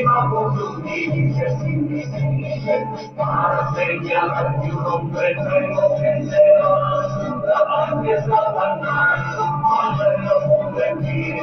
bajo tus dices para señalar que un hombre nuevo que será la paz es la bandera al no convertir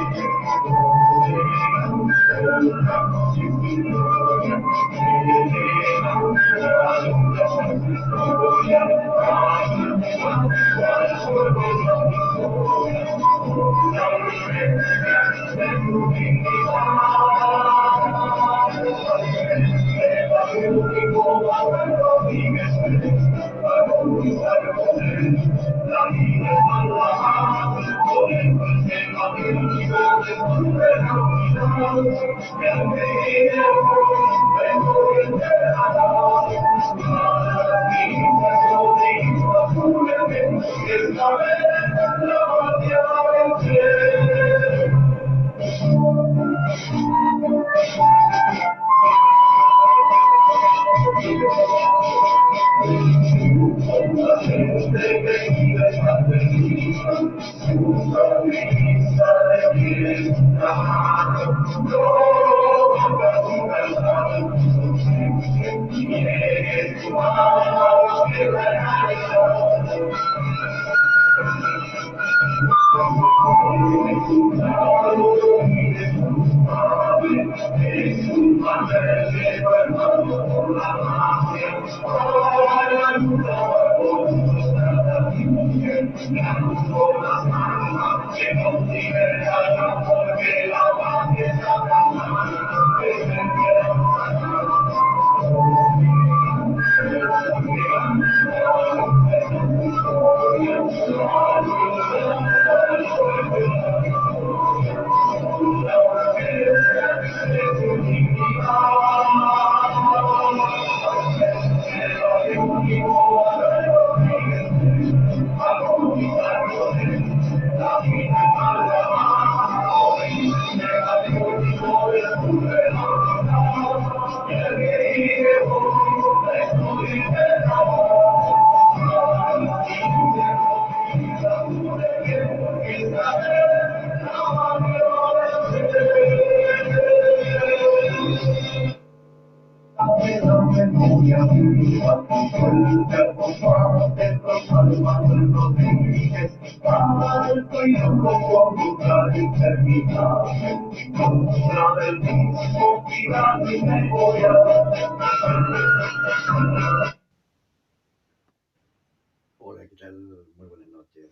Hola, ¿qué tal? Muy buenas noches.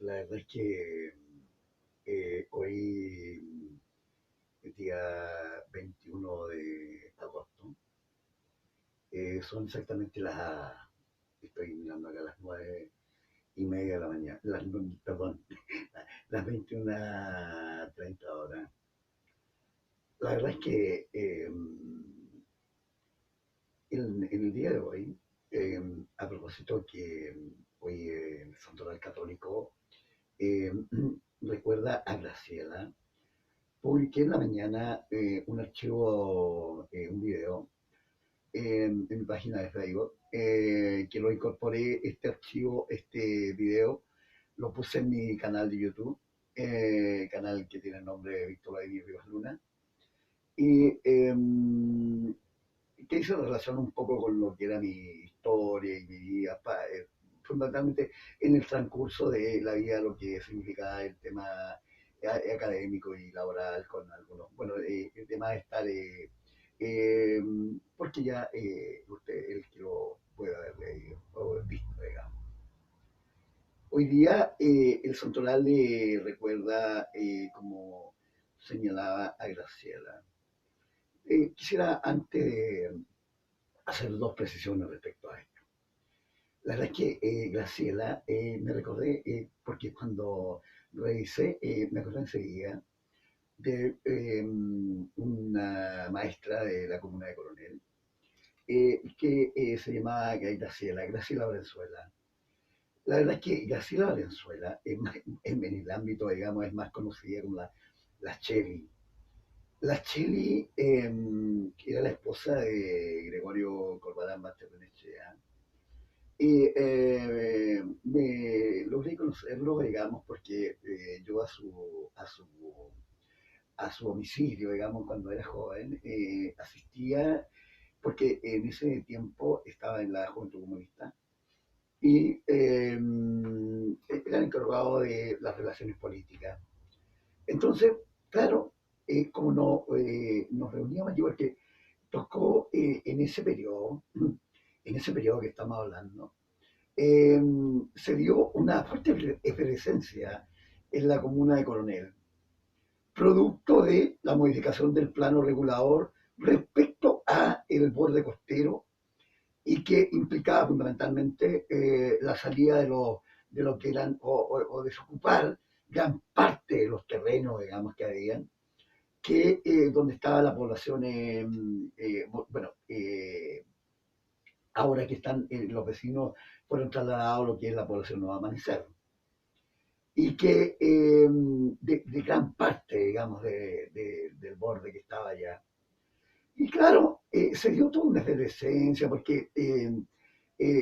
La verdad es que hoy es día 21 de agosto. Son exactamente estoy mirando acá las 9:30 de la mañana, perdón, las 21:30 horas. La verdad es que en el día de hoy, a propósito que hoy el Santoral Católico eh, recuerda a Graciela. Publiqué en la mañana un archivo, un video en mi página de Facebook, que lo incorporé, este archivo, este video, lo puse en mi canal de YouTube, canal que tiene el nombre de Víctor Vladimir Rivas Luna, y que hizo relación un poco con lo que era mi historia y mi vida, fundamentalmente en el transcurso de la vida, lo que significaba el tema académico y laboral con algunos, bueno, el tema de estar, eh, porque ya usted, el que lo pueda haber leído o visto, digamos. Hoy día el Santoral le recuerda, como señalaba a Graciela. Quisiera antes de hacer dos precisiones respecto a esto. La verdad es que Graciela, me recordé, porque cuando revisé, me acordé enseguida de una maestra de la comuna de Coronel, que se llamaba Graciela Valenzuela. La verdad es que Graciela Valenzuela, en el ámbito, digamos, es más conocida como la Cheli. La Cheli era la esposa de Gregorio Corbalán Basterrenechea. Y me logré conocerlo, digamos, porque yo a su domicilio, digamos, cuando era joven, asistía, porque en ese tiempo estaba en la Juventud Comunista, y era el encargado de las relaciones políticas. Entonces, claro, como no, nos reuníamos allí, porque tocó en ese periodo que estamos hablando, eh, se dio una fuerte efervescencia en la comuna de Coronel, producto de la modificación del plano regulador respecto a el borde costero y que implicaba fundamentalmente la salida de lo que eran o desocupar gran parte de los terrenos, digamos, que habían, que donde estaba la población, bueno, ahora que están los vecinos fueron trasladados a lo que es la población Nueva Amanecer y que de gran parte, digamos, del borde que estaba allá. Y claro, se dio toda una efervescencia porque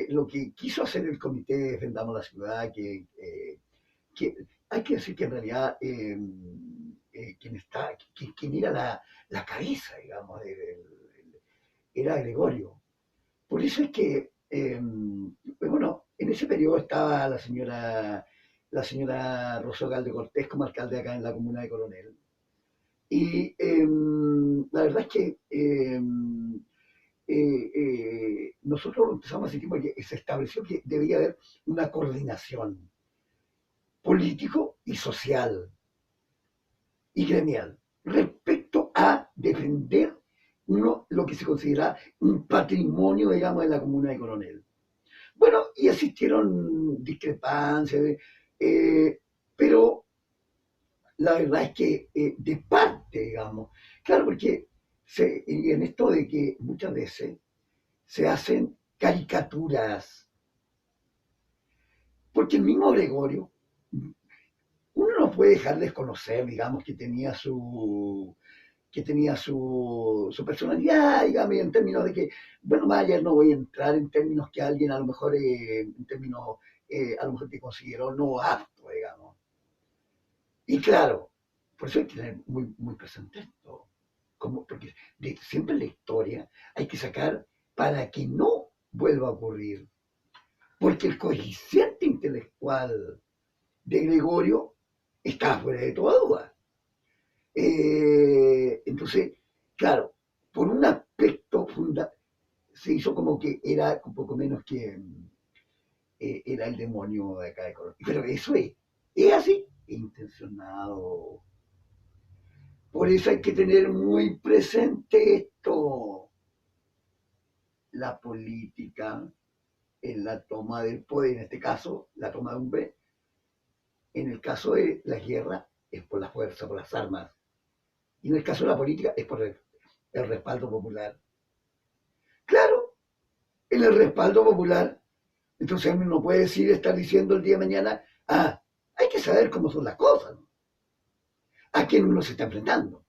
lo que quiso hacer el comité Defendamos la Ciudad, que hay que decir que en realidad quien era la cabeza, digamos, era Gregorio. Por eso es que, bueno, en ese periodo estaba la señora Rosogal de Cortés como alcalde acá en la comuna de Coronel. Y la verdad es que nosotros empezamos a sentir porque se estableció que debía haber una coordinación político y social y gremial respecto a defender lo que se considera un patrimonio, digamos, de la comuna de Coronel. Bueno, y existieron discrepancias, pero la verdad es que de parte, digamos, claro, porque en esto de que muchas veces se hacen caricaturas, porque el mismo Gregorio, uno no puede dejar de desconocer, digamos, que tenía su personalidad, digamos, en términos de que, bueno, más allá no voy a entrar en términos que alguien a lo mejor, en términos, a lo mejor te consideró no apto, digamos. Y claro, por eso hay que tener muy, muy presente esto, como, porque siempre en la historia hay que sacar para que no vuelva a ocurrir, porque el coeficiente intelectual de Gregorio está fuera de toda duda. Entonces, claro, por un aspecto se hizo como que era un poco menos que era el demonio de acá de Colombia. Pero eso es así, es intencionado. Por eso hay que tener muy presente esto. La política en la toma del poder, en este caso, la toma de un B, en el caso de la guerra, es por la fuerza, por las armas. Y en el caso de la política, es por el respaldo popular. Claro, en el respaldo popular. Entonces uno no puede decir, estar diciendo el día de mañana, hay que saber cómo son las cosas, ¿no? A quién uno se está enfrentando.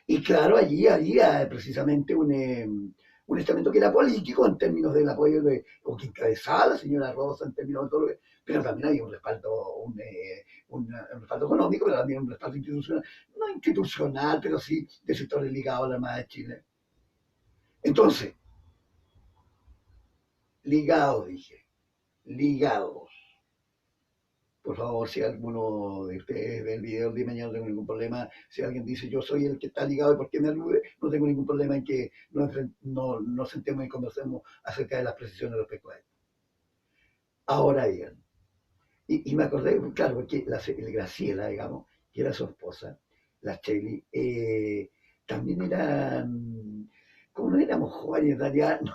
Y claro, allí había precisamente un estamento que era político en términos del apoyo o que encabezaba la señora Rosa en términos de todo lo que, pero también había un respaldo económico, pero también un respaldo institucional, no institucional, pero sí de sectores ligados a la Armada de Chile. Entonces, ligados, dije, ligados. Por favor, si alguno de ustedes ve el video de mañana, no tengo ningún problema. Si alguien dice yo soy el que está ligado y por qué me alude, no tengo ningún problema en que nos sentemos y conversemos acerca de las precisiones respecto a esto. Ahora bien, y me acordé, claro, porque el Graciela, digamos, que era su esposa, la Cheli, también eran, como no éramos jóvenes, en realidad, no,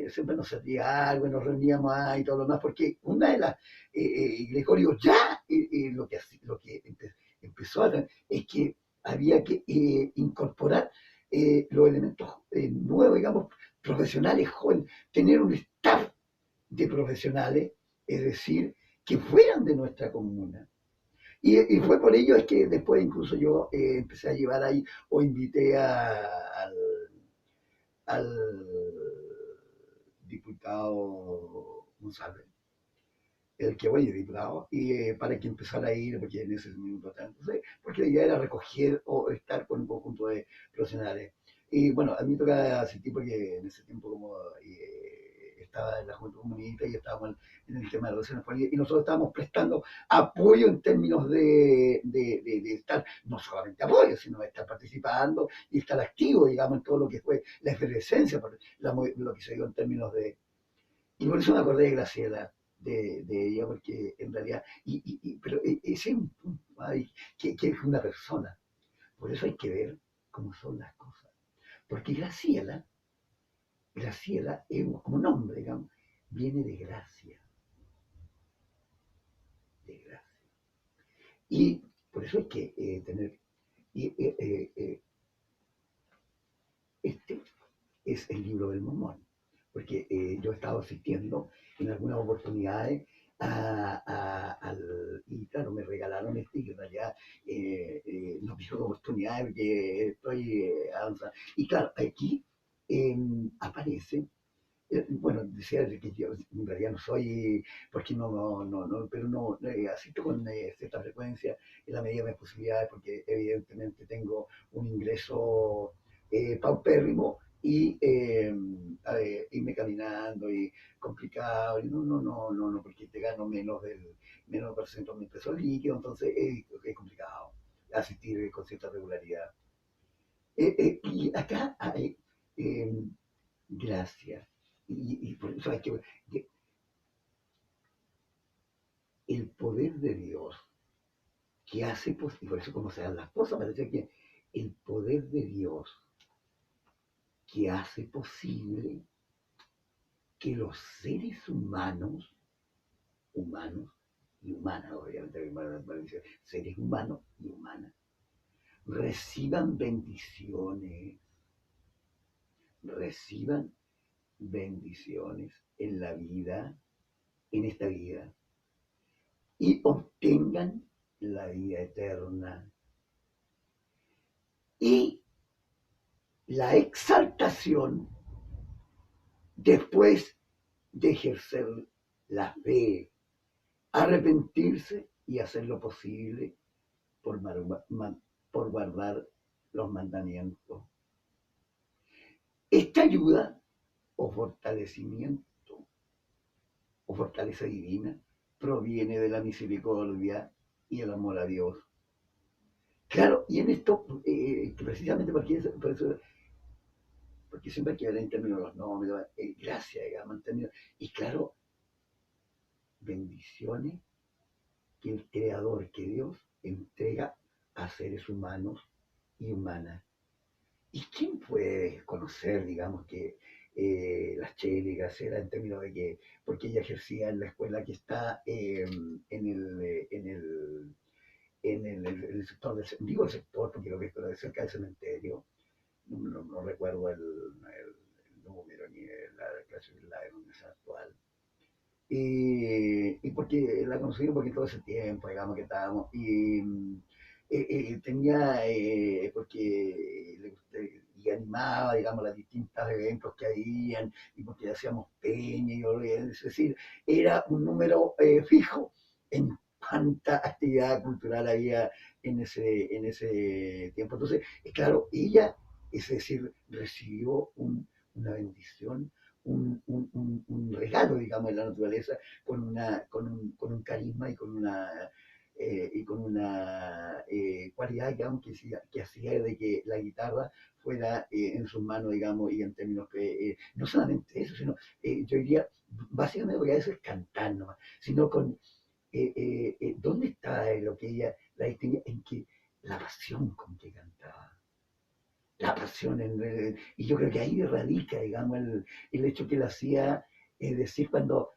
siempre nos salía algo, nos reuníamos y todo lo demás, porque una de las, Gregorio ya lo que empezó a hacer es que había que incorporar los elementos nuevos, digamos, profesionales, jóvenes, tener un staff de profesionales, es decir, que fueran de nuestra comuna. Y fue por ello es que después incluso yo empecé a llevar ahí o invité al diputado González el que voy diputado, y para que empezara a ir, porque en ese minuto tanto, porque la idea era recoger o estar con un conjunto de profesionales. Y bueno, a mí me toca asistir porque en ese tiempo como estaba en la Juventud Comunista y estábamos en el tema de relaciones políticas y nosotros estábamos prestando apoyo en términos de estar, no solamente apoyo, sino de estar participando y estar activo, digamos, en todo lo que fue la efervescencia, lo que se dio en términos de... Y por eso me acordé de Graciela, de ella, porque en realidad, pero ese es un punto, que es una persona. Por eso hay que ver cómo son las cosas. Porque Graciela es como nombre, digamos, viene de gracia, de gracia. Y por eso hay que tener, y, este es el libro del Mormón, porque yo he estado asistiendo en algunas oportunidades y claro, me regalaron este y en realidad no pido oportunidades porque estoy avanzando. Y claro, aquí aparece bueno, decía que yo en realidad no soy, porque pero no, asisto con cierta frecuencia en la medida de mis posibilidades, porque evidentemente tengo un ingreso paupérrimo y irme caminando y complicado, y porque te gano menos de 400.000 pesos líquidos, entonces es complicado asistir con cierta regularidad. Y acá hay eh, gracias. Y por eso hay que el poder de Dios que hace posible, por eso como se dan las cosas, parece que el poder de Dios que hace posible que los seres humanos y humanas, obviamente, seres humanos y humanas, reciban bendiciones, reciban bendiciones en la vida, en esta vida, y obtengan la vida eterna. Y la exaltación después de ejercer la fe, arrepentirse y hacer lo posible por, por guardar los mandamientos. Esta ayuda o fortalecimiento o fortaleza divina proviene de la misericordia y el amor a Dios. Claro, y en esto, precisamente por eso, porque siempre hay que ver en términos de los nombres, gracias, digamos, en términos, y claro, bendiciones que el Creador, que Dios, entrega a seres humanos y humanas. ¿Y quién puede conocer, digamos, que las Cheli Gacera en términos de que, porque ella ejercía en la escuela que está en el sector, digo el sector porque lo que es cerca del cementerio, no recuerdo el número ni la clase de la denominación actual. Y porque la conocí porque todo ese tiempo, digamos, que estábamos, tenía, porque le gusté, y animaba, digamos, las distintas eventos que habían, y porque hacíamos peña, es decir, era un número fijo en cuánta actividad cultural había en ese tiempo. Entonces, claro, ella, es decir, recibió una bendición, un regalo, digamos, de la naturaleza con un carisma y con una cualidad, digamos, que hacía de que la guitarra fuera en sus manos, digamos, y en términos que, no solamente eso, sino, yo diría, básicamente porque a veces cantar nomás, sino con, ¿dónde está lo que ella la distinguía? En que la pasión con que cantaba la pasión. Y yo creo que ahí radica, digamos, el hecho que él hacía, es decir, cuando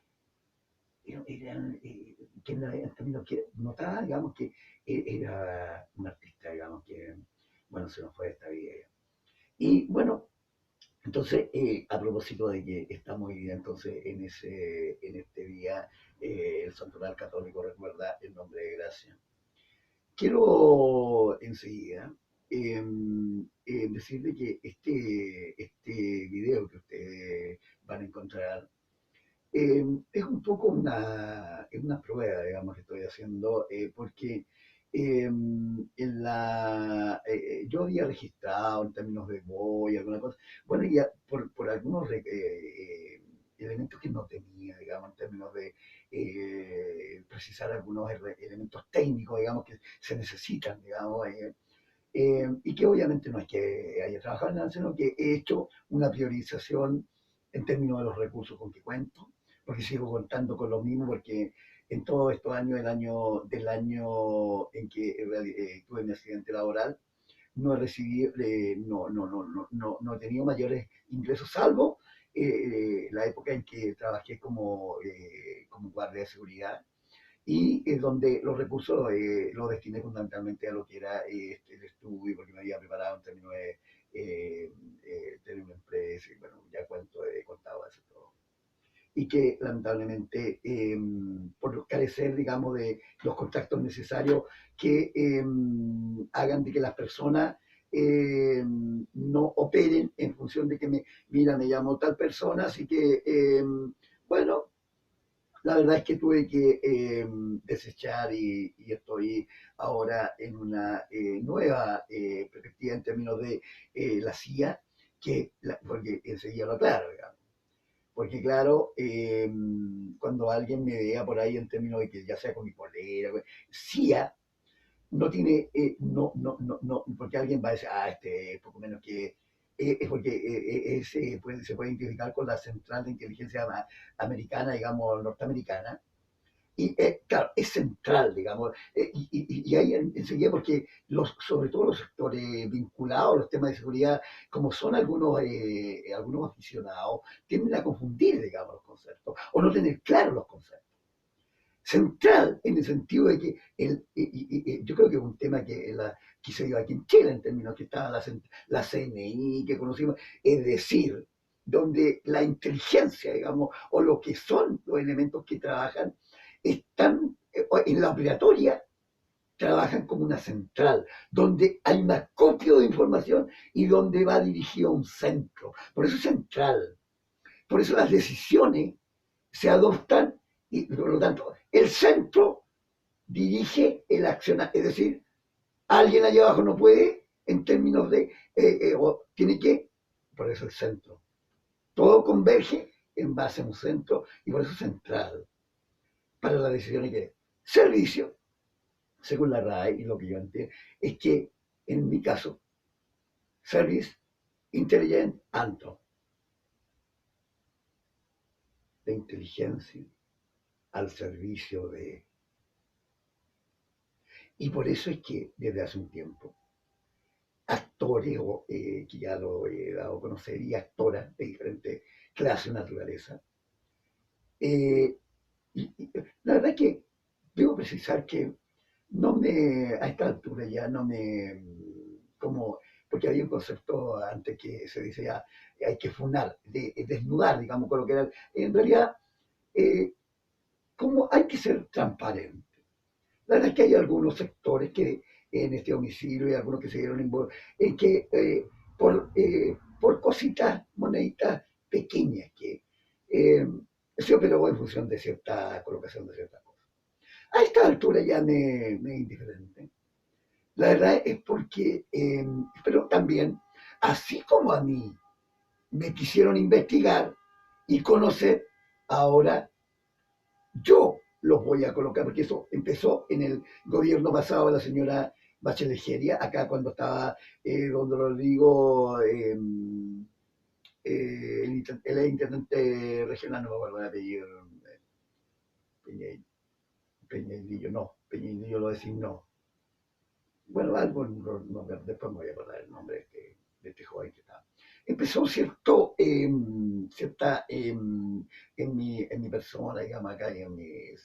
era, que en términos que notaba, digamos, que era un artista, digamos, que, bueno, se nos fue de esta vida. Y bueno, entonces, a propósito de que estamos hoy día, entonces, en este día, el Santoral Católico recuerda el nombre de Gracia. Quiero enseguida decirle que este video que ustedes van a encontrar es un poco es una prueba, digamos, que estoy haciendo, porque yo había registrado en términos de voy, alguna cosa, bueno, ya por algunos elementos que no tenía, digamos, en términos de precisar algunos elementos técnicos, digamos, que se necesitan, digamos, y que obviamente no es que haya trabajado en nada, sino que he hecho una priorización en términos de los recursos con que cuento, porque sigo contando con los mismos, porque en todos estos años, del año en que tuve mi accidente laboral, no he recibido, no he tenido mayores ingresos, salvo la época en que trabajé como guardia de seguridad y donde los recursos los destiné fundamentalmente a lo que era el estudio, porque me había preparado en términos de tener una empresa, y bueno, ya cuento, he contado eso todo. Y que lamentablemente, por carecer, digamos, de los contactos necesarios que hagan de que las personas no operen en función de que mira, me llamó tal persona, así que, bueno, la verdad es que tuve que desechar y estoy ahora en una nueva perspectiva en términos de la CIA, porque enseguida lo aclaro, digamos. Porque claro, cuando alguien me vea por ahí en términos de que ya sea con mi polera, CIA no tiene, porque alguien va a decir, este es poco menos que, es porque se puede identificar con la central de inteligencia americana, digamos, norteamericana, y claro, es central, digamos, y ahí enseguida, porque sobre todo los sectores vinculados a los temas de seguridad, como son algunos aficionados, tienden a confundir, digamos, los conceptos, o no tener claros los conceptos. Central en el sentido de que yo creo que es un tema que se dio aquí en Chile, en términos que estaba la CNI, que conocimos, es decir, donde la inteligencia, digamos, o lo que son los elementos que trabajan, están en la operatoria, trabajan como una central, donde hay un acopio de información y donde va dirigido a un centro. Por eso es central. Por eso las decisiones se adoptan y por lo tanto el centro dirige el accionar, es decir, alguien allá abajo no puede en términos de, o tiene que, por eso el centro. Todo converge en base a un centro y por eso es central para las decisiones que servicio, según la RAE y lo que yo entiendo, es que en mi caso, Service Intelligent Anto, de inteligencia al servicio de. Y por eso es que desde hace un tiempo, actores que ya lo he dado a conocer y actoras de diferentes clases de naturaleza, eh, la verdad es que debo precisar que a esta altura ya no me, como, porque había un concepto antes que se dice ya, hay que funar, desnudar, digamos, con lo que era, en realidad, eh, como hay que ser transparente. La verdad es que hay algunos sectores que en este homicidio y algunos que se dieron en que por cositas, moneditas pequeñas que se operó en función de cierta colocación de ciertas cosas. A esta altura ya me es indiferente. La verdad es porque, pero también, así como a mí me quisieron investigar y conocer, ahora yo los voy a colocar, porque eso empezó en el gobierno pasado de la señora Bachelet Geria, acá cuando estaba don Rodrigo, el intendente regional, no me acuerdo el apellido, Peñailillo, no, Peñailillo lo designó. Bueno, algo, después me voy a acordar el nombre de este joven que estaba. Empezó cierta, en mi persona, digamos, acá,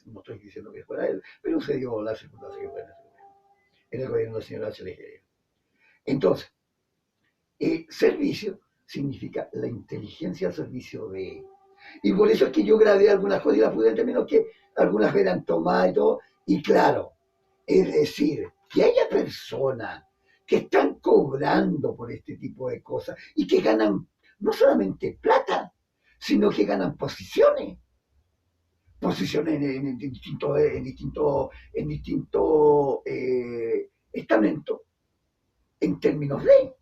no estoy diciendo que fuera él, pero se dio la circunstancia que fue en el gobierno de la señora Bachelet. Entonces, servicio significa la inteligencia al servicio de. Y por eso es que yo grabé algunas cosas y las pude entender, que algunas eran tomadas y todo. Y claro, es decir, que haya personas que están cobrando por este tipo de cosas y que ganan no solamente plata, sino que ganan posiciones. posiciones en distintos estamentos en términos de.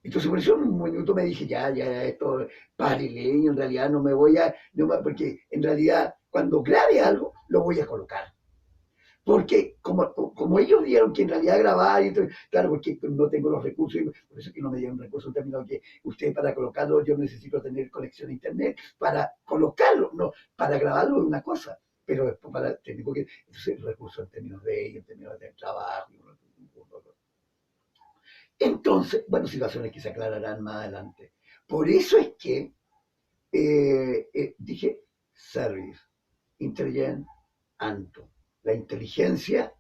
Entonces por eso en un minuto me dije, ya, esto, párele, y en realidad porque en realidad cuando grabe algo, lo voy a colocar. Porque como ellos vieron que en realidad grabar, y todo, claro, porque no tengo los recursos, y por eso es que no me dieron recursos en términos de que usted para colocarlo, yo necesito tener conexión a internet, para colocarlo, no, para grabarlo es una cosa, pero después tengo que, entonces recursos en términos de ellos, en términos de trabajo, entonces, bueno, situaciones que se aclararán más adelante. Por eso es que dije Service, Intelligent Anto, la inteligencia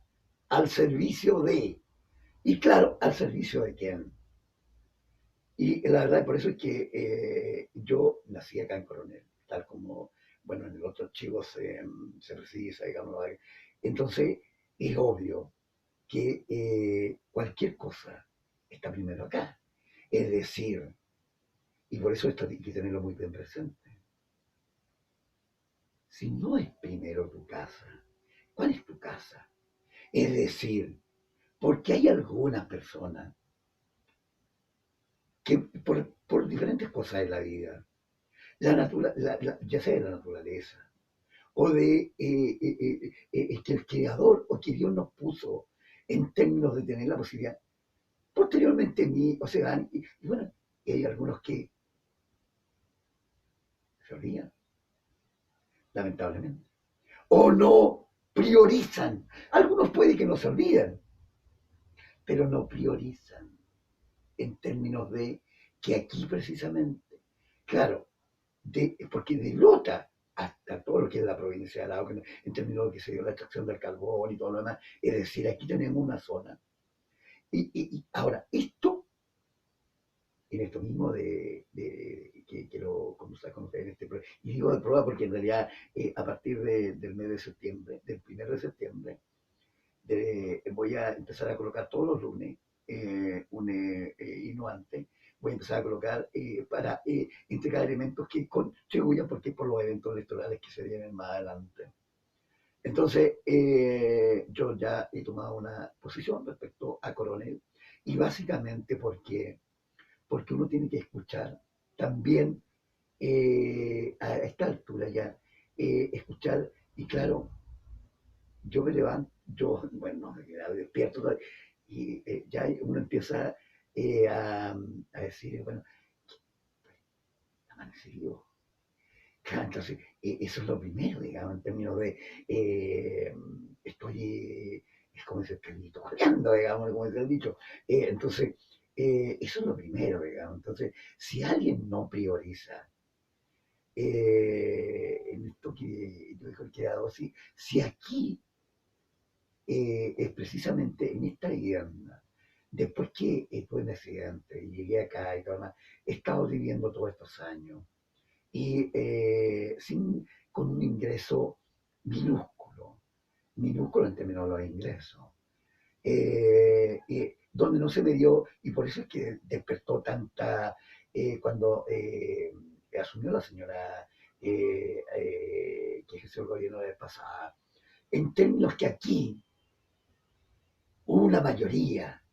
al servicio de, y claro, al servicio de quién. Y la verdad, por eso es que yo nací acá en Coronel, tal como, bueno, en el otro archivo se precisa, digamos. Entonces, es obvio que cualquier cosa está primero acá. Es decir, y por eso esto hay que tenerlo muy bien presente. Si no es primero tu casa, ¿cuál es tu casa? Es decir, porque hay algunas personas que por diferentes cosas de la vida, ya sea de la naturaleza, o de que el creador o que Dios nos puso en términos de tener la posibilidad, posteriormente o se dan, y bueno, y hay algunos que se olvidan, lamentablemente, o no priorizan. Algunos puede que no se olviden, pero no priorizan en términos de que aquí precisamente, claro, porque de Lota hasta todo lo que es la provincia de Arauco, en términos de que se dio la extracción del carbón y todo lo demás, es decir, aquí tenemos una zona. Y ahora, esto, en esto mismo que quiero conversar con ustedes, y digo de prueba porque en realidad a partir del mes de septiembre, del 1 de septiembre, voy a empezar a colocar todos los lunes y no antes, voy a empezar a colocar para entregar elementos que contribuyan porque por los eventos electorales que se vienen más adelante. Entonces, yo ya he tomado una posición respecto a Coronel y básicamente porque uno tiene que escuchar también a esta altura ya, escuchar y claro, yo me levanto, bueno, me despierto y ya uno empieza a decir, bueno, amanecido. Entonces, eso es lo primero, digamos, en términos de, estoy, es como dice el Carlito, corriendo, digamos, como dice el dicho. Entonces, eso es lo primero, digamos. Entonces, si alguien no prioriza en esto que yo digo el creador, si aquí es precisamente en esta vivienda, después que tuve un accidente y llegué acá y todo demás, he estado viviendo todos estos años y con un ingreso minúsculo, minúsculo en términos de los ingresos, donde no se me dio, y por eso es que despertó cuando asumió la señora que ejerció el gobierno de pasada, en términos que aquí hubo una mayoría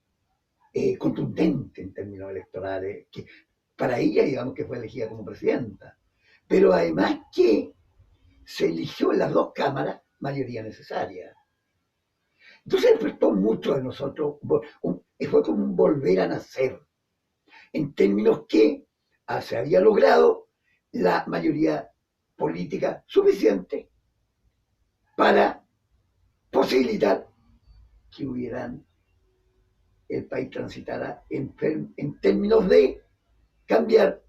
contundente en términos electorales, que para ella, digamos, que fue elegida como presidenta. Pero además que se eligió en las dos cámaras mayoría necesaria. Entonces despertó mucho de nosotros, fue como un volver a nacer, en términos que se había logrado la mayoría política suficiente para posibilitar que hubieran el país transitara en términos de cambiar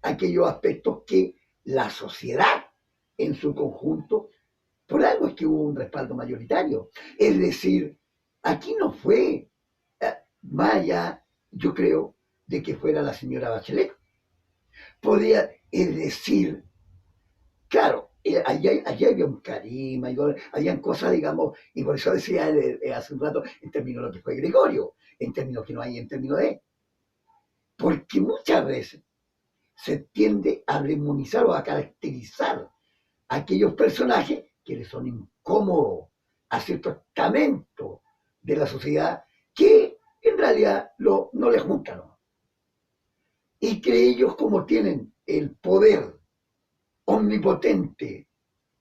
aquellos aspectos que la sociedad en su conjunto, por algo es que hubo un respaldo mayoritario. Es decir, aquí no fue más allá, yo creo, de que fuera la señora Bachelet. Podía, es decir, claro, allí había un carisma, habían cosas, digamos, y por eso decía hace un rato, en términos de lo que fue Gregorio, en términos que no hay en términos de. Porque muchas veces se tiende a demonizar o a caracterizar a aquellos personajes que le son incómodos a ciertos estamentos de la sociedad que en realidad no les gustan, ¿no? Y que ellos, como tienen el poder omnipotente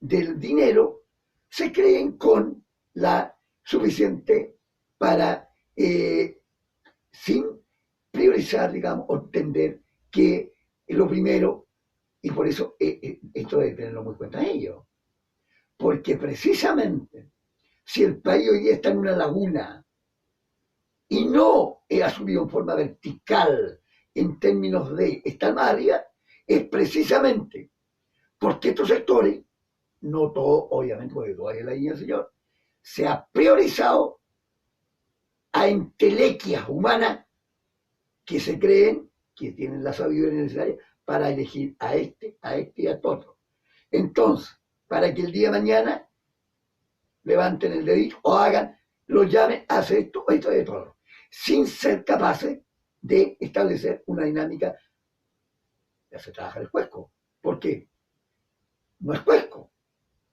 del dinero, se creen con la suficiente para, sin priorizar, digamos, o entender que lo primero, y por eso esto debe tenerlo muy en cuenta ellos, porque precisamente si el país hoy día está en una laguna y no ha subido en forma vertical en términos de estar más arriba, es precisamente porque estos sectores, no todo, obviamente, porque todavía la línea del señor, se ha priorizado a entelequias humanas que se creen que tienen la sabiduría necesaria para elegir a este y a otro. Entonces, para que el día de mañana levanten el dedito o hagan, los llamen a hacer esto y todo, sin ser capaces de establecer una dinámica de hacer trabajar el cuesco. ¿Por qué? No es cuesco,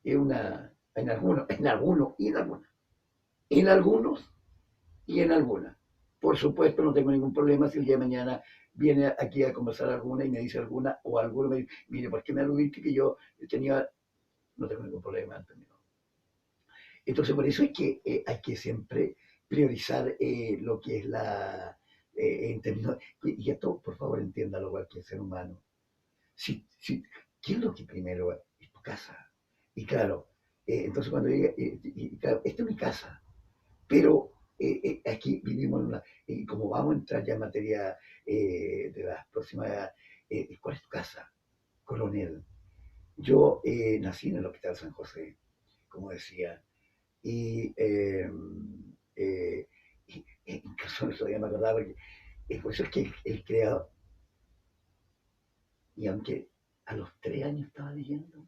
es una, en algunos y en algunas. Por supuesto, no tengo ningún problema si el día de mañana viene aquí a conversar alguna y me dice alguna, o alguno me dice, mire, ¿por qué me aludiste que yo tenía? No tengo ningún problema, ¿entendido? Entonces, por eso es que hay que siempre priorizar lo que es en términos, y esto, por favor, entiéndalo cualquier ser humano. Si, ¿qué es lo que primero es tu casa? Y claro, entonces cuando diga, claro, esta es mi casa, pero aquí vivimos en una, como vamos a entrar ya en materia de las próximas, ¿cuál es tu casa? Coronel. Yo nací en el Hospital San José, como decía, y, eh, incluso todavía me acordaba, porque por eso es que el creador, y aunque a los 3 años estaba leyendo,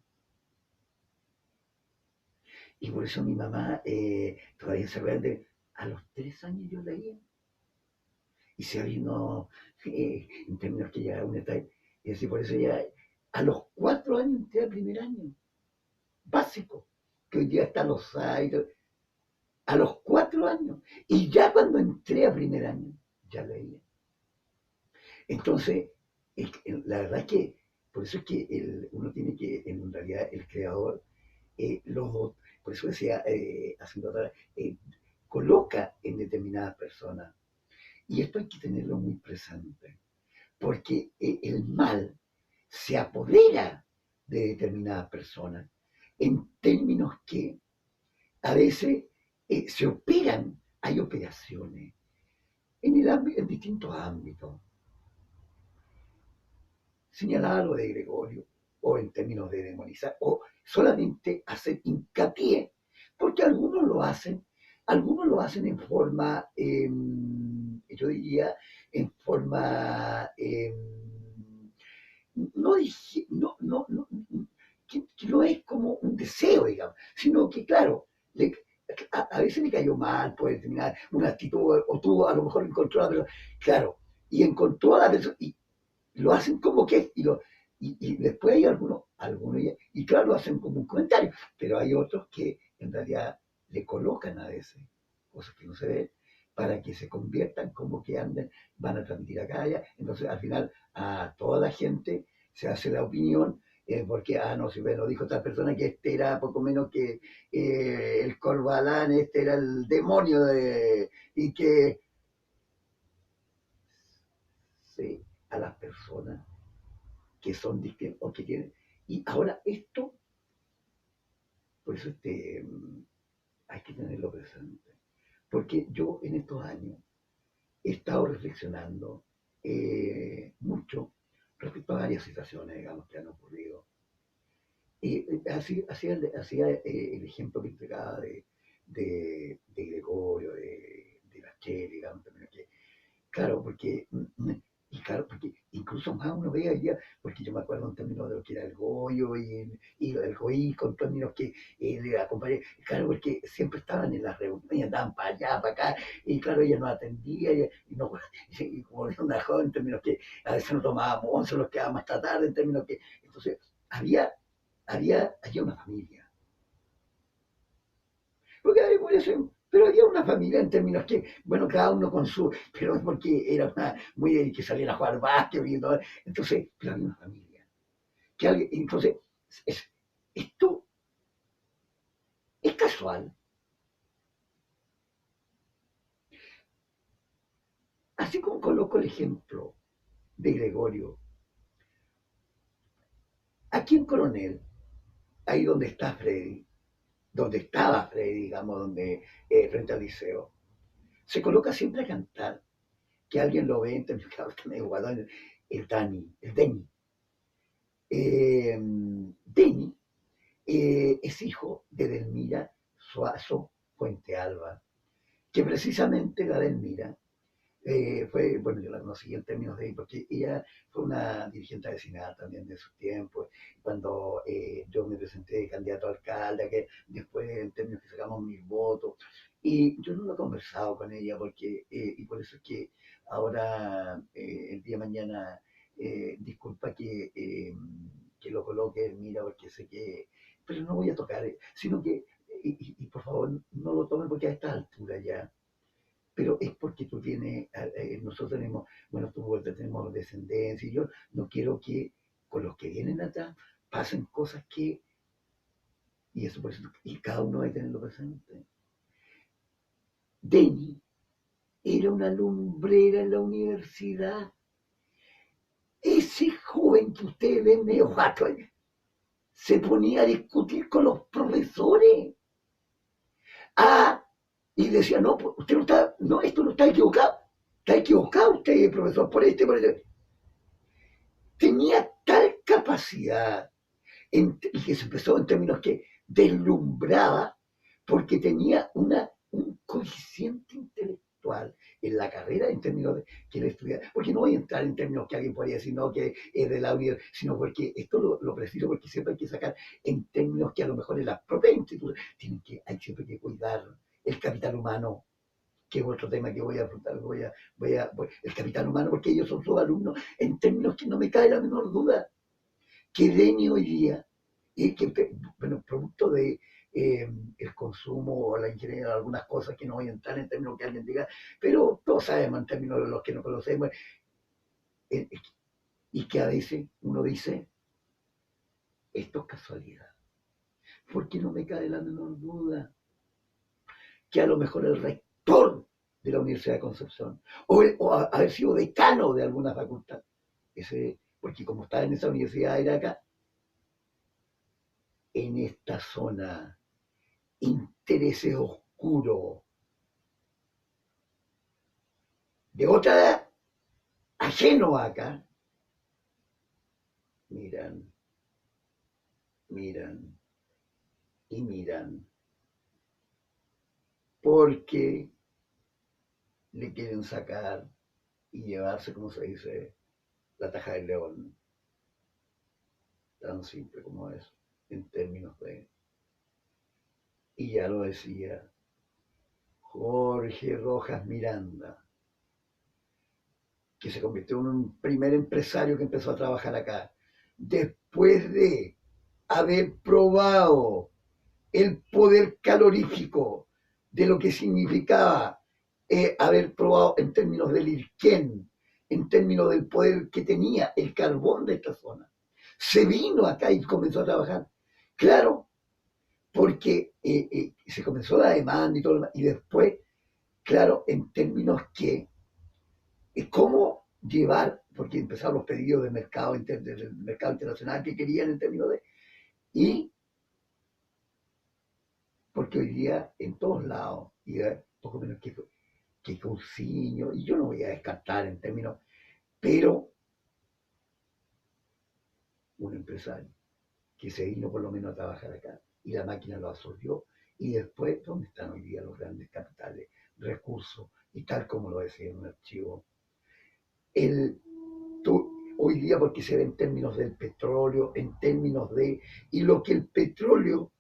y por eso mi mamá todavía se acuerda a los 3 años yo leía, y se vino en términos que ya una está, y así por eso ya a los 4 años entré al primer año, básico, que hoy día está los sites, a los 4 años, y ya cuando entré a primer año, ya leía. Entonces, la verdad es que por eso es que uno tiene que, en realidad, el creador, por eso decía, haciendo otra, coloca en determinadas personas. Y esto hay que tenerlo muy presente, porque el mal se apodera de determinadas personas en términos que a veces se operan, hay operaciones en distintos ámbitos. Señalar lo de Gregorio, o en términos de demonizar, o solamente hacer hincapié, porque algunos lo hacen en forma, yo diría, en forma, no, que no es como un deseo, digamos, sino que, claro, a veces le cayó mal, puede terminar una actitud, o tuvo a lo mejor encontró la persona, claro, y encontró a la persona, y lo hacen como que, y después hay algunos y claro, lo hacen como un comentario, pero hay otros que en realidad le colocan a veces cosas que no se ven para que se conviertan como que anden, van a transmitir acá allá, entonces al final a toda la gente se hace la opinión, porque, no, si bueno, dijo tal persona que este era poco menos que el Corbalán, este era el demonio y que sí, a las personas que son distintos o que tienen. Y ahora esto, por eso hay que tenerlo presente. Porque yo en estos años he estado reflexionando mucho respecto a varias situaciones, digamos, que han ocurrido. Hacía el ejemplo que entregaba de Gregorio, de Bachelet, digamos, también, que claro, porque, y claro, porque incluso más uno ve allá, porque yo me acuerdo en términos de lo que era el Goyo y el Goí, con términos que le acompañé, claro, porque siempre estaban en las reuniones, y andaban para allá, para acá, y claro, ella nos atendía, y, no, y como era una joven, en términos que a veces no tomábamos once, nos quedábamos hasta tarde, en términos que, entonces, había una familia, porque puede ser, pero había una familia en términos que, bueno, cada uno con su, pero porque era una, muy de que salían a jugar básquet y todo, entonces, pero había una familia. Que alguien, entonces, es, esto es casual. Así como coloco el ejemplo de Gregorio, aquí en Coronel, ahí donde está Freddy, donde estaba Freddy, digamos, donde, frente al liceo, se coloca siempre a cantar, que alguien lo ve, entonces, claro, está medio guardado, el Dani, el Denny. Denny es hijo de Delmira Suazo Puente Alba, que precisamente la Delmira fue, bueno, yo la conocí en términos de, porque ella fue una dirigente vecinal también de sus tiempos, cuando yo me presenté de candidato a alcalde, que después en términos que sacamos 1000 votos, y yo no lo he conversado con ella, porque, y por eso es que ahora, el día de mañana, disculpa que lo coloque, mira, porque sé que, pero no voy a tocar, sino que, y por favor, no lo tomen porque a esta altura ya, pero es porque tú tienes, nosotros tenemos, bueno, tú tenemos descendencia, y yo no quiero que con los que vienen atrás pasen cosas que, y eso por eso, y cada uno debe tenerlo presente. Denny era una lumbrera en la universidad. Ese joven que ustedes ven medio gato se ponía a discutir con los profesores. Ah, y decía, no, pues, usted no está, no, esto no está equivocado usted, profesor, por este. Tenía tal capacidad y que se empezó en términos que deslumbraba porque tenía un coeficiente intelectual en la carrera en términos de que él estudiaba. Porque no voy a entrar en términos que alguien podría decir, no, que es de la universidad, sino porque esto lo preciso porque siempre hay que sacar en términos que a lo mejor en las propias instituciones hay siempre que cuidar el capital humano, que es otro tema que voy a afrontar, el capital humano, porque ellos son sus alumnos, en términos que no me cae la menor duda, que Deni hoy día, y que, bueno, producto de el consumo o la ingeniería de algunas cosas que no voy a entrar en términos que alguien diga, pero todos sabemos en términos de los que no conocemos, eh, y que a veces uno dice, esto es casualidad, porque no me cae la menor duda que a lo mejor el rector de la Universidad de Concepción, haber sido decano de alguna facultad, porque como estaba en esa universidad era acá, en esta zona, intereses oscuros de otra ajeno acá, miran, miran y miran, porque le quieren sacar y llevarse, como se dice, la taja del león, tan simple como eso, en términos de, y ya lo decía Jorge Rojas Miranda, que se convirtió en un primer empresario que empezó a trabajar acá, después de haber probado el poder calorífico de lo que significaba haber probado en términos del Irquén, en términos del poder que tenía el carbón de esta zona. Se vino acá y comenzó a trabajar. Claro, porque se comenzó la demanda y todo lo demás, y después, claro, en términos que cómo llevar, porque empezaron los pedidos del mercado internacional que querían en términos de, y porque hoy día en todos lados, y poco menos que Cousiño, y yo no voy a descartar en términos, pero un empresario que se vino por lo menos a trabajar acá, y la máquina lo absorbió, y después, ¿dónde están hoy día los grandes capitales, recursos, y tal como lo decía en un archivo? El, Hoy día porque se ve en términos del petróleo, en términos de, y lo que el petróleo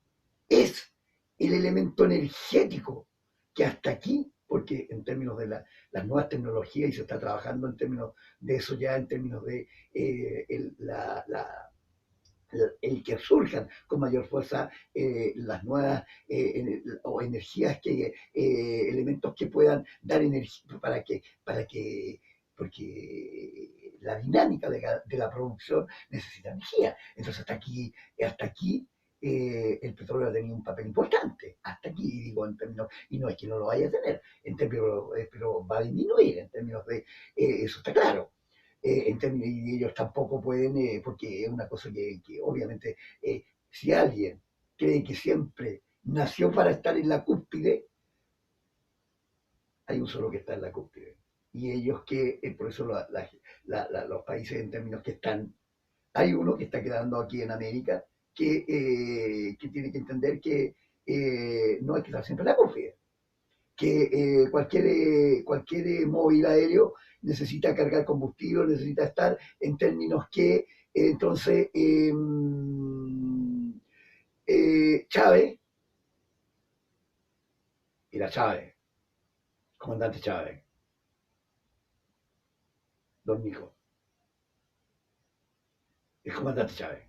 es el elemento energético que hasta aquí, porque en términos de las nuevas tecnologías, y se está trabajando en términos de eso ya, en términos de el que surjan con mayor fuerza las nuevas o energías elementos que puedan dar energía porque la dinámica de la producción necesita energía. Entonces hasta aquí el petróleo ha tenido un papel importante, hasta aquí, digo, en términos, y no es que no lo vaya a tener, en términos, pero va a disminuir en términos de, eso está claro. Y ellos tampoco pueden, porque es una cosa que obviamente, si alguien cree que siempre nació para estar en la cúspide, hay un solo que está en la cúspide. Y ellos que, por eso los países en términos que están, hay uno que está quedando aquí en América que tiene que entender que no hay que estar siempre en la cúspide, que cualquier móvil aéreo necesita cargar combustible, necesita estar en términos que entonces Chávez, era Chávez, comandante Chávez, don Nico, el comandante Chávez.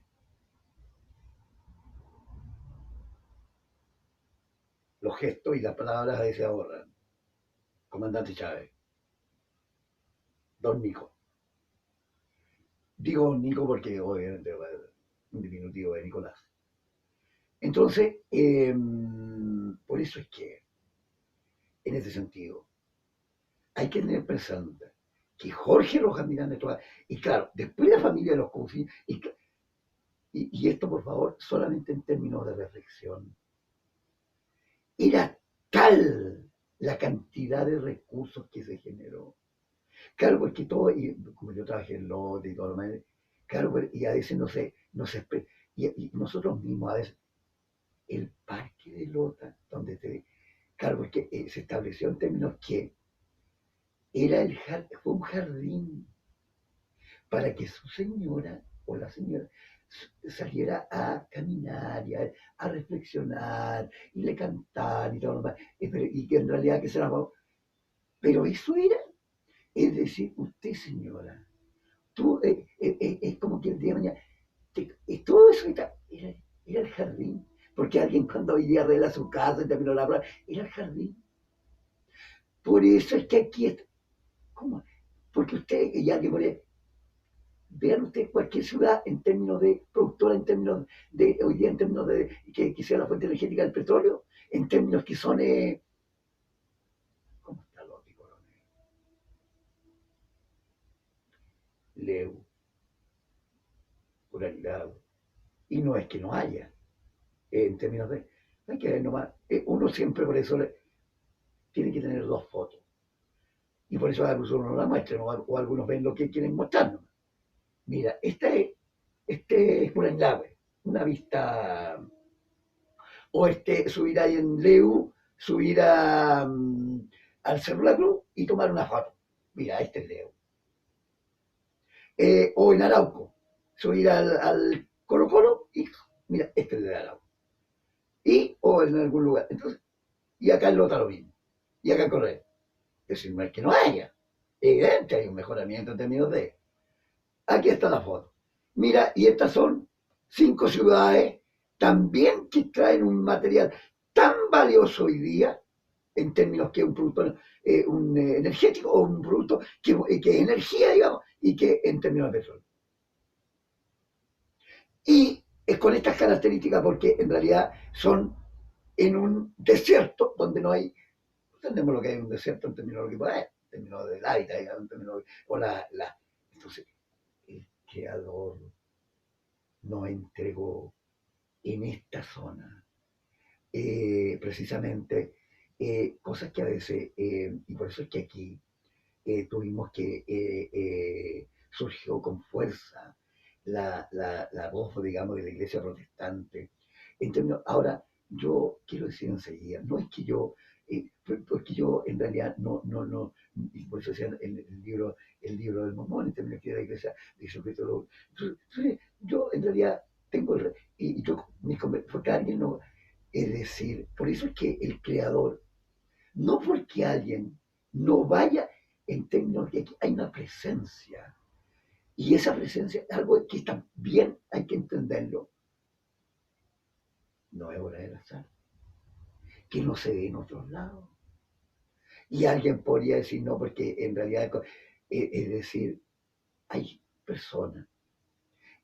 Los gestos y las palabras a veces ahorran. Comandante Chávez, don Nico. Digo Nico porque obviamente es un diminutivo de Nicolás. Entonces, por eso es que, en ese sentido, hay que tener presente que Jorge Rojas Miranda, y claro, después la familia de los Cousin, y esto por favor, solamente en términos de reflexión, era tal la cantidad de recursos que se generó. Claro, porque todo, y como yo trabajé en lote y todo lo demás, claro, y a veces no se y nosotros mismos a veces, el parque de Lota, donde claro, porque se estableció en términos que fue un jardín para que su señora o la señora saliera a caminar a reflexionar y le cantar y todo lo demás, y que en realidad que se la... Pero eso era, es decir, usted señora, tú, es como que el día de mañana, todo eso era el jardín, porque alguien cuando hoy día arregla su casa y terminó la playa, era el jardín. Por eso es que aquí, ¿cómo? Porque usted, y alguien podría, vean ustedes cualquier ciudad en términos de productora, en términos de, hoy día en términos de que sea la fuente energética del petróleo, en términos que son, ¿cómo está lo de Coronel? Leu, Uralidad, y no es que no haya, en términos de, hay que ver nomás, uno siempre por eso tiene que tener dos fotos, y por eso algunos uno no la muestra, o algunos ven lo que quieren mostrarnos. Mira, este es una vista, o subir ahí en Leu, subir al Cerro La Cruz y tomar una foto. Mira, este es Leu. O en Arauco, subir al Colo Colo y mira, este es de Arauco. O en algún lugar. Entonces, y acá en Lota lo mismo. Y acá en Correa. Es decir, no es que no haya. Evidente, hay un mejoramiento en términos de. Aquí está la foto. Mira, y estas son 5 ciudades también que traen un material tan valioso hoy día, en términos que un producto energético o un producto que es energía, digamos, y que en términos de petróleo. Y es con estas características porque en realidad son en un desierto donde no hay, entendemos lo que hay en un desierto en términos de lo que puede haber, en términos del hábitat, en términos de, o entonces, el creador nos entregó en esta zona precisamente cosas que a veces, y por eso es que aquí tuvimos que surgió con fuerza la voz, digamos, de la iglesia protestante. Ahora, yo quiero decir enseguida, no es que yo, porque yo en realidad no, y por eso decía el libro del Mormón, en términos de la iglesia de Jesucristo. Entonces, yo en realidad tengo, y yo, porque alguien no, es decir, por eso es que el creador, no porque alguien no vaya, en términos de que hay una presencia Y esa presencia es algo que también hay que entenderlo. No es hora del azar, que no se ve en otros lados. Y alguien podría decir no, porque en realidad, es decir, hay personas,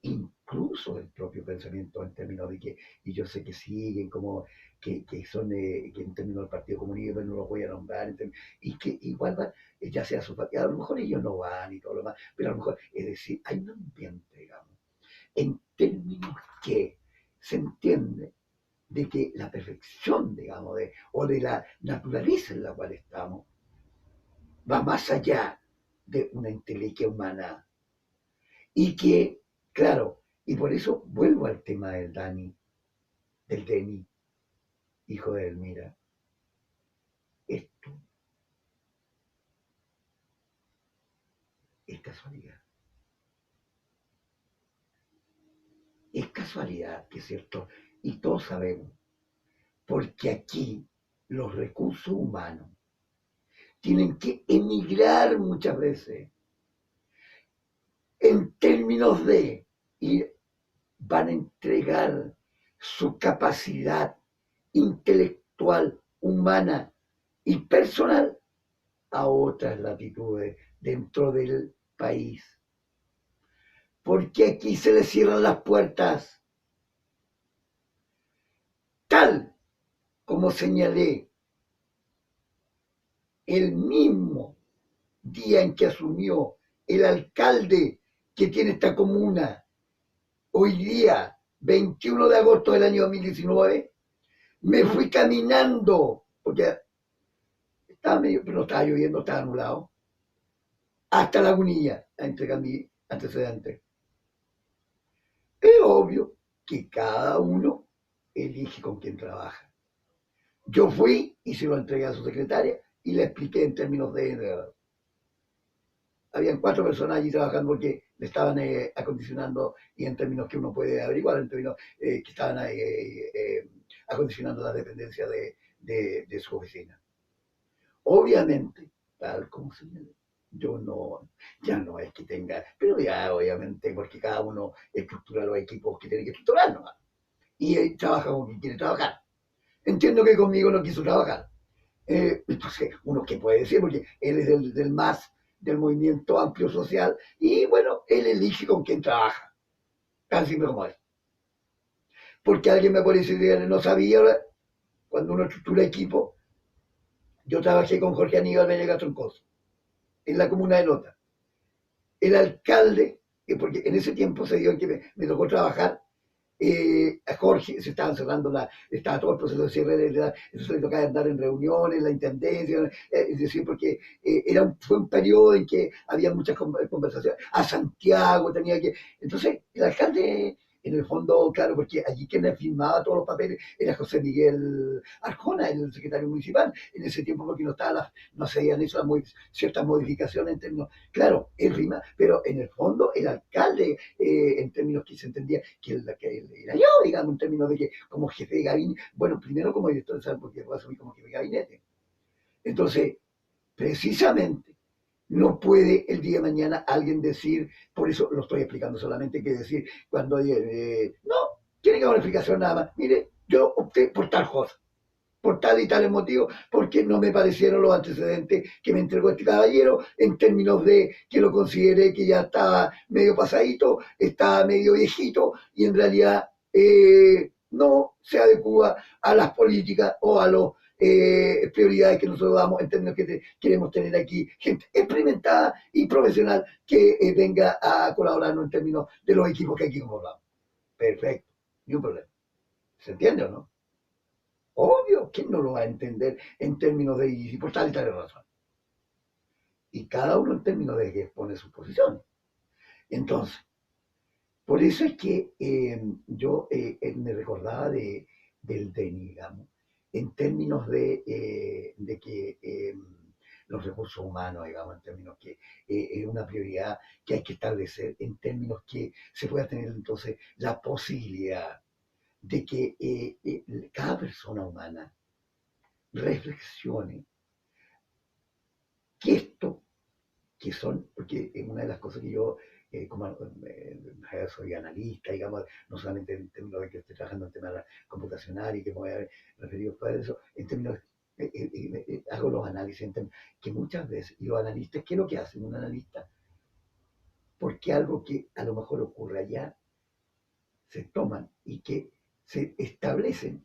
incluso el propio pensamiento en términos de que, y yo sé que siguen como, que son, que en términos del Partido Comunista no los voy a nombrar, y que igual van, ya sea su partido, a lo mejor ellos no van y todo lo demás, pero a lo mejor, es decir, hay un ambiente, digamos, en términos que se entiende de que la perfección, digamos, o de la naturaleza en la cual estamos, va más allá de una inteligencia humana. Y que, claro, y por eso vuelvo al tema del Deni, hijo de Elmira. Esto es casualidad. Es casualidad, que es cierto, y todos sabemos, porque aquí los recursos humanos tienen que emigrar muchas veces en términos de, y van a entregar su capacidad intelectual, humana y personal a otras latitudes dentro del país. Porque aquí se les cierran las puertas, tal como señalé el mismo día en que asumió el alcalde que tiene esta comuna, hoy día, 21 de agosto del año 2019, me fui caminando, porque estaba medio, pero no estaba lloviendo, estaba anulado, hasta Lagunilla a entregar mi antecedente. Es obvio que cada uno elige con quién trabaja. Yo fui y se lo entregué a su secretaria y le expliqué en términos de habían 4 personas allí trabajando porque le estaban acondicionando, y en términos que uno puede averiguar, en términos que estaban acondicionando las dependencias de su oficina. Obviamente, tal como señalé, yo no, ya no es que tenga, pero ya obviamente porque cada uno estructura los equipos que tiene que estructurar nomás, y trabaja con quien quiere trabajar. Entiendo que conmigo no quiso trabajar. Entonces, uno qué puede decir, porque él es del MAS, del movimiento amplio social, y bueno, él elige con quién trabaja, tan simple como es. Porque alguien me puede decir, no sabía, cuando uno estructura equipo, yo trabajé con Jorge Aníbal Venegas Troncoso, en la comuna de Lota. El alcalde, porque en ese tiempo se dio que me tocó trabajar, a Jorge se estaban cerrando estaba todo el proceso de cierre entonces le tocaba andar en reuniones, la intendencia, es decir, porque fue un periodo en que había muchas conversaciones, a Santiago tenía que, entonces el alcalde, en el fondo, claro, porque allí quien firmaba todos los papeles era José Miguel Arjona, el secretario municipal, en ese tiempo, porque no se habían hecho ciertas modificaciones en términos, claro, él firma, pero en el fondo el alcalde, en términos que se entendía que era yo, digamos, en términos de que como jefe de gabinete, bueno, primero como director de salud, porque voy a asumir como jefe de gabinete. Entonces, precisamente, no puede el día de mañana alguien decir, por eso lo estoy explicando solamente, que decir cuando no, tiene que haber una explicación nada más. Mire, yo opté por tal cosa, por tal y tal motivo, porque no me parecieron los antecedentes que me entregó este caballero, en términos de que lo consideré que ya estaba medio pasadito, estaba medio viejito, y en realidad no se adecua a las políticas o a las prioridades que nosotros damos, en términos que queremos tener aquí gente experimentada y profesional que venga a colaborarnos en términos de los equipos que aquí hablamos. Perfecto, ni un problema. ¿Se entiende o no? Obvio, ¿quién no lo va a entender en términos de y por tal y tal razón? Y cada uno en términos de que expone sus posiciones. Entonces, por eso es que yo me recordaba del DENI, digamos, en términos de que los recursos humanos, digamos, en términos que es una prioridad que hay que establecer, en términos que se pueda tener entonces la posibilidad de que cada persona humana reflexione que esto que son, porque una de las cosas que yo, como soy analista, digamos, no solamente en términos de que estoy trabajando en temas computacional y que me voy a referir a eso, en términos, hago los análisis, que muchas veces, y los analistas, ¿qué es lo que hacen un analista? Porque algo que a lo mejor ocurre allá, se toman y que se establecen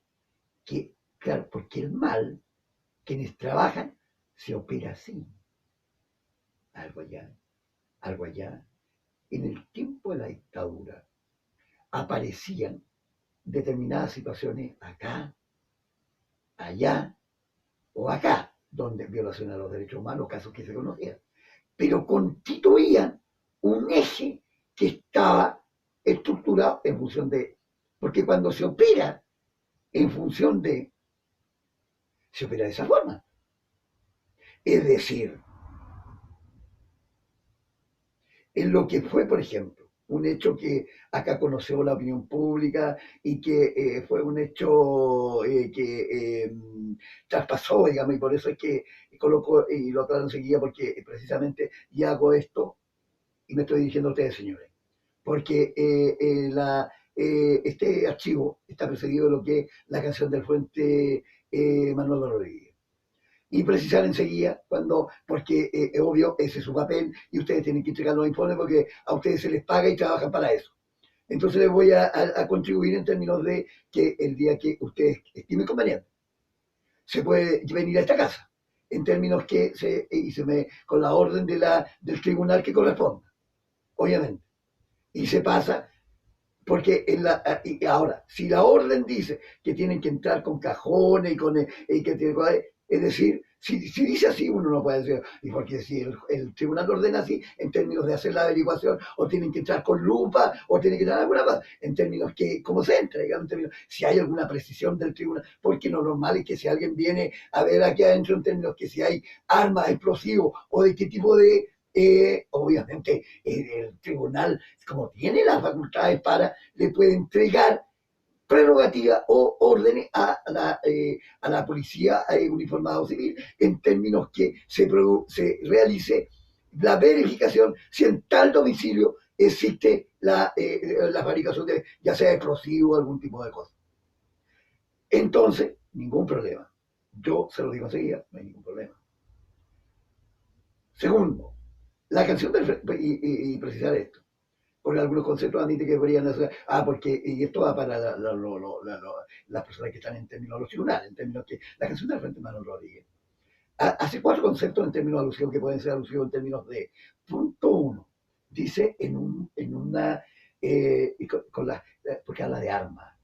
que, claro, porque el mal, quienes trabajan, se opera así, algo allá, algo allá. En el tiempo de la dictadura aparecían determinadas situaciones acá, allá o acá, donde violación a los derechos humanos, casos que se conocían, pero constituían un eje que estaba estructurado en función de, porque cuando se opera en función de, se opera de esa forma. Es decir, en lo que fue, por ejemplo, un hecho que acá conoció la opinión pública y que fue un hecho que traspasó, digamos, y por eso es que coloco y lo aclaro enseguida, porque precisamente ya hago esto y me estoy dirigiendo a ustedes, señores, porque este archivo está precedido de lo que es la canción del Fuente Manuel Rodríguez y precisar enseguida cuando, porque es obvio, ese es su papel y ustedes tienen que entregar los informes porque a ustedes se les paga y trabajan para eso. Entonces les voy a contribuir en términos de que el día que ustedes estimen conveniente, se puede venir a esta casa, en términos que con la orden del tribunal que corresponda, obviamente. Y se pasa porque y ahora, si la orden dice que tienen que entrar con cajones y con es decir, si dice así, uno no puede decir, y porque si el tribunal ordena así, en términos de hacer la averiguación, o tienen que entrar con lupa, o tienen que entrar alguna cosa, en términos que, ¿cómo se entra? Digamos, en términos, si hay alguna precisión del tribunal, porque lo normal es que si alguien viene a ver aquí adentro, en términos que si hay armas, explosivos, o de qué tipo de obviamente el tribunal, como tiene las facultades para, le puede entregar prerrogativa o órdenes a la policía uniformada o civil en términos que se realice la verificación si en tal domicilio existe la fabricación de ya sea explosivo o algún tipo de cosa. Entonces, ningún problema. Yo se lo digo enseguida, no hay ningún problema. Segundo, la canción del, y precisar esto, porque algunos conceptos admiten que deberían hacer, porque, y esto va para las personas que están en términos de los tribunales, en términos que la canción del Frente Manuel Rodríguez hace cuatro conceptos en términos de alusión que pueden ser alusivos en términos de punto uno, dice en una, con porque habla de armas,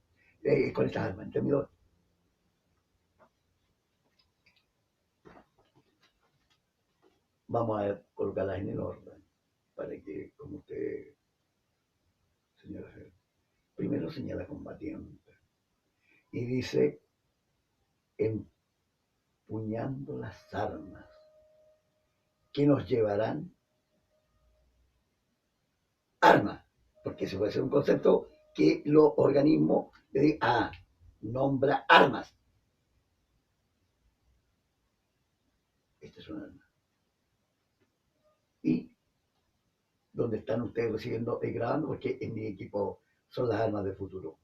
con estas armas, en términos, vamos a colocarlas en el orden, para que, como usted, señora, primero señala combatiente y dice empuñando las armas que nos llevarán armas, porque ese puede ser un concepto que los organismos nombra armas. Este es un arma. Y donde están ustedes recibiendo y grabando, porque en mi equipo son las armas del futuro.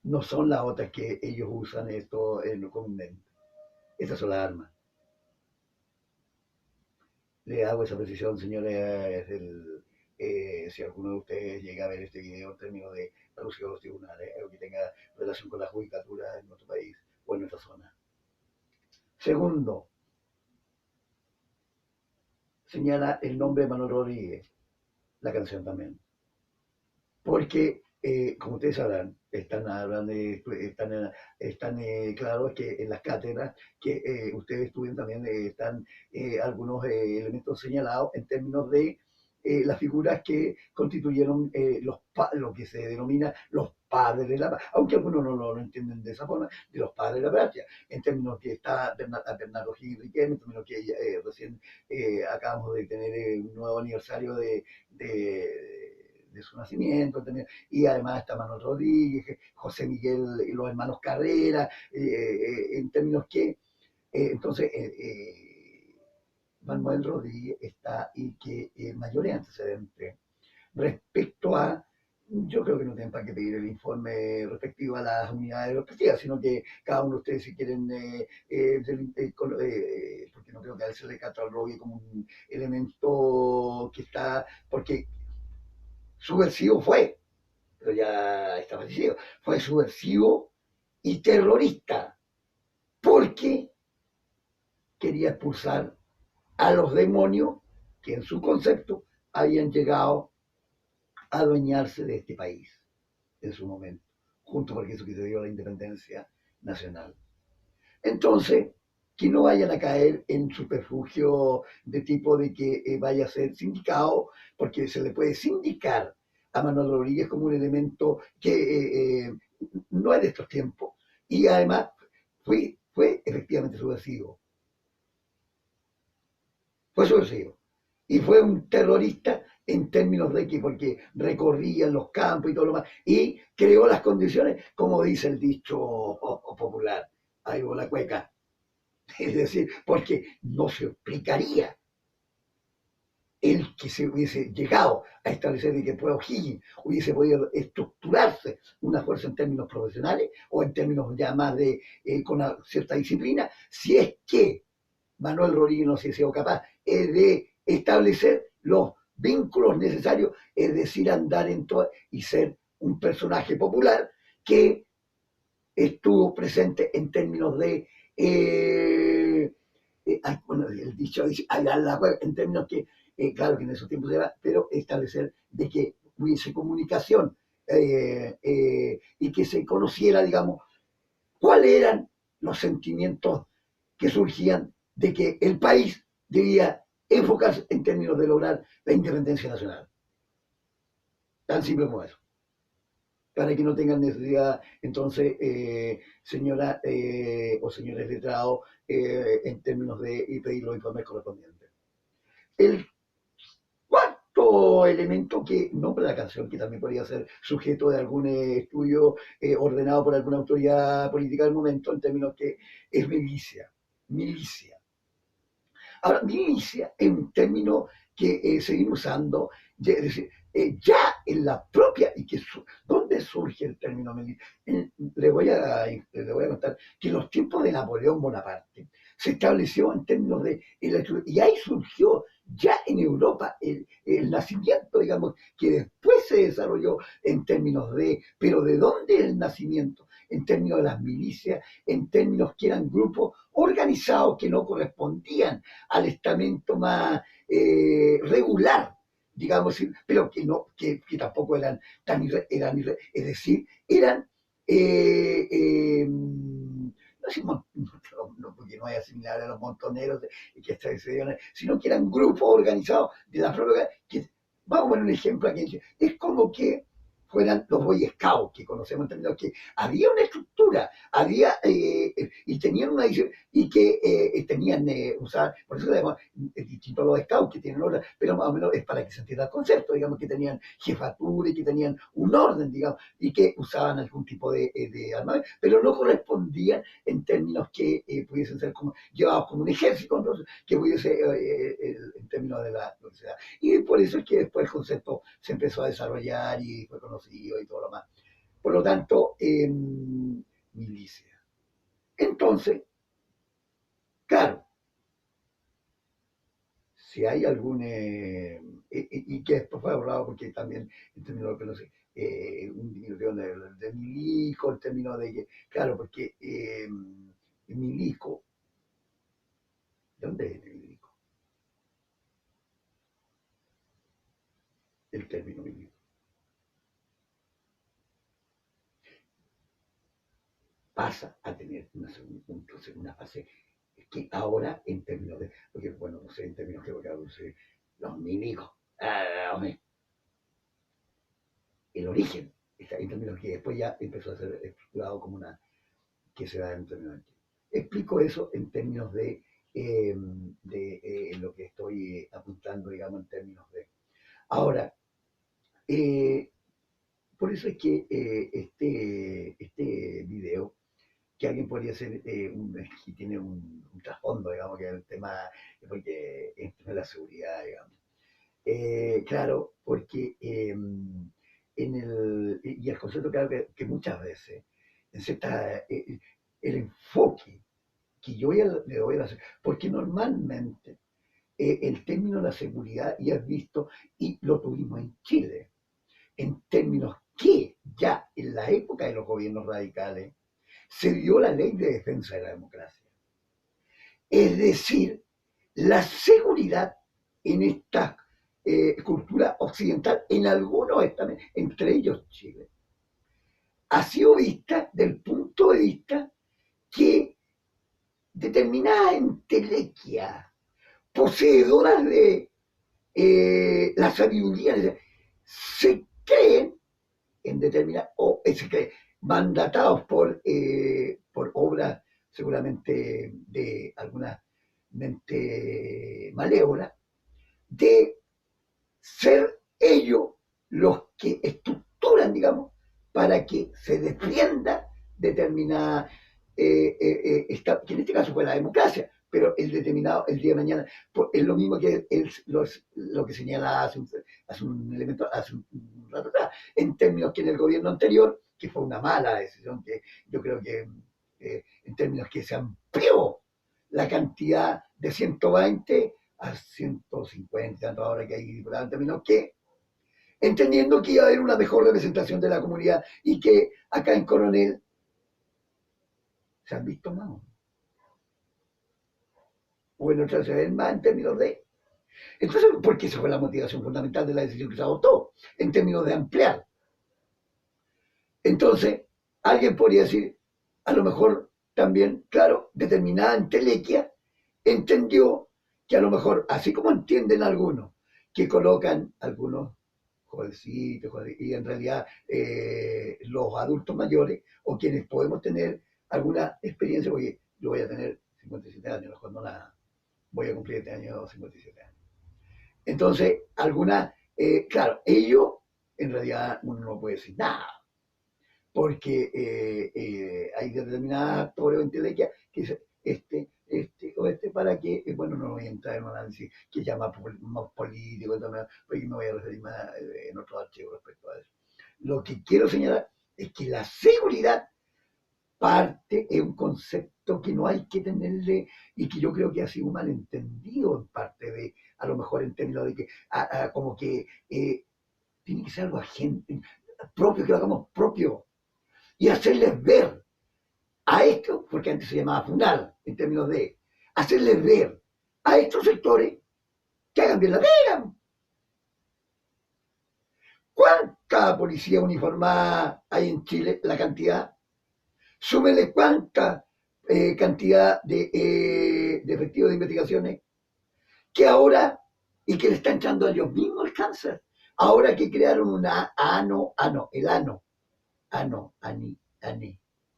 No son las otras que ellos usan esto comúnmente. Esas son las armas. Le hago esa precisión, señores, si alguno de ustedes llega a ver este video en términos de alusión a los tribunales o que tenga relación con la judicatura en nuestro país o en nuestra zona. Segundo, señala el nombre de Manuel Rodríguez, la canción también. Porque, como ustedes sabrán, están claros que en las cátedras que ustedes estudian también están algunos elementos señalados en términos de las figuras que constituyeron lo que se denomina los padres de la patria, aunque algunos no lo entienden de esa forma, de los padres de la patria, en términos que está Bernardo Gil Riquelme, en términos que recién acabamos de tener un nuevo aniversario de su nacimiento, y además está Manuel Rodríguez, José Miguel y los hermanos Carrera, en términos que, entonces, Manuel Rodríguez está y que mayores antecedentes respecto a, yo creo que no tienen para qué pedir el informe respectivo a las unidades respectivas, sino que cada uno de ustedes si quieren, porque no creo que a él se le cata al Rodríguez como un elemento que está, porque subversivo fue, pero ya está fallecido, fue subversivo y terrorista, porque quería expulsar a los demonios que en su concepto habían llegado a adueñarse de este país en su momento, junto porque eso que se dio la independencia nacional. Entonces, que no vayan a caer en subterfugio de tipo de que vaya a ser sindicado, porque se le puede sindicar a Manuel Rodríguez como un elemento que no es de estos tiempos, y además fue efectivamente subversivo. Fue subversivo. Y fue un terrorista en términos de que, porque recorría los campos y todo lo más, y creó las condiciones, como dice el dicho popular, ahí va la cueca. Es decir, porque no se explicaría el que se hubiese llegado a establecer de que pues O'Higgins hubiese podido estructurarse una fuerza en términos profesionales o en términos ya más de con una cierta disciplina, si es que Manuel Rodríguez no se ha sido capaz de establecer los vínculos necesarios, es decir, andar en todo y ser un personaje popular que estuvo presente en términos de bueno, el dicho dice, en términos que, claro que en esos tiempos era, pero establecer de que hubiese comunicación y que se conociera, digamos, cuáles eran los sentimientos que surgían de que el país debía enfocarse en términos de lograr la independencia nacional. Tan simple como eso. Para que no tengan necesidad, entonces, señora o señores letrados, en términos de pedir los informes correspondientes. El cuarto elemento que nombra la canción, que también podría ser sujeto de algún estudio ordenado por alguna autoridad política del momento, en términos que es milicia. Milicia. Ahora, milicia es un término que se viene usando, es decir, ya en la propia, y que ¿dónde surge el término milicia? Le voy a contar que en los tiempos de Napoleón Bonaparte se estableció en términos de, y ahí surgió ya en Europa el nacimiento, digamos, que después se desarrolló en términos de, pero ¿de dónde el nacimiento? En términos de las milicias, en términos que eran grupos organizados que no correspondían al estamento más regular, digamos, pero que, no, que tampoco eran tan es decir, eran no sé, no, porque no haya similar a los montoneros que sino que eran grupos organizados de la propia que, vamos a poner un ejemplo aquí, es como que fueran los Boy Scouts, que conocemos en términos que había una estructura, había y tenían una y que tenían usar, por eso además es distinto a los Scouts que tienen orden, pero más o menos es para que se entienda el concepto, digamos que tenían jefatura y que tenían un orden, digamos, y que usaban algún tipo de armamento, pero no correspondían en términos que pudiesen ser como llevados como un ejército, entonces, que pudiese en términos de la sociedad. Y por eso es que después el concepto se empezó a desarrollar y fue conocido y todo lo más. Por lo tanto, milicia. Entonces, claro, si hay algún, y que después fue ahorrado porque también en términos de, no sé, un diminutivo de milico, en términos de que, claro, porque milico, ¿de dónde viene milico? El término milico. Pasa a tener una fase que ahora en términos de, porque bueno, no sé, en términos que los milicos, el origen, está en términos que después ya empezó a ser estructurado como una, que se da en términos de. Explico eso en términos de lo que estoy apuntando, digamos, en términos de. Ahora, por eso es que este video que alguien podría ser, que tiene un trasfondo, digamos, que es el tema, porque es la seguridad, digamos. Claro, porque y el concepto, claro, que muchas veces, en cierta, el enfoque que le doy a la, porque normalmente el término de la seguridad, y has visto, y lo tuvimos en Chile, en términos que ya en la época de los gobiernos radicales se dio la ley de defensa de la democracia. Es decir, la seguridad en esta cultura occidental, en algunos estamentos, entre ellos Chile, ha sido vista del punto de vista que determinada entelequia, poseedoras de la sabiduría, se creen en determinada, o se creen, mandatados por obras seguramente de alguna mente malévola, de ser ellos los que estructuran, digamos, para que se defienda determinada, que en este caso fue la democracia, pero el determinado, el día de mañana, es lo mismo que lo que señala hace un elemento, hace un rato atrás, en términos que en el gobierno anterior, que fue una mala decisión, que yo creo que en términos que se amplió la cantidad de 120 a 150, tanto ahora que hay diputados, en términos que, entendiendo que iba a haber una mejor representación de la comunidad y que acá en Coronel se han visto más, o en otras se ven más en términos de. Entonces, porque esa fue la motivación fundamental de la decisión que se adoptó, en términos de ampliar. Entonces, alguien podría decir, a lo mejor también, claro, determinada entelequia entendió que a lo mejor, así como entienden algunos, que colocan algunos jovencitos, y en realidad los adultos mayores, o quienes podemos tener alguna experiencia, porque yo voy a tener 57 años, cuando nada, voy a cumplir este año 57 años. Entonces, algunas, claro, ellos, en realidad uno no puede decir nada, porque hay determinadas actores o intelequias que dicen o para que, bueno, no voy a entrar en un análisis que llama más político, porque me voy a referir más en otros archivos respecto a eso. Lo que quiero señalar es que la seguridad parte es un concepto que no hay que tenerle, y que yo creo que ha sido malentendido en parte de, a lo mejor en términos de que, como que tiene que ser algo agente, propio, que lo hagamos propio, y hacerles ver a esto, porque antes se llamaba FUNAL, en términos de hacerles ver a estos sectores que hagan bien la pega. ¿Cuánta policía uniformada hay en Chile? La cantidad. Súmele cuánta cantidad de efectivos de investigaciones que ahora, y que le está echando a ellos mismos el cáncer. Ahora que crearon una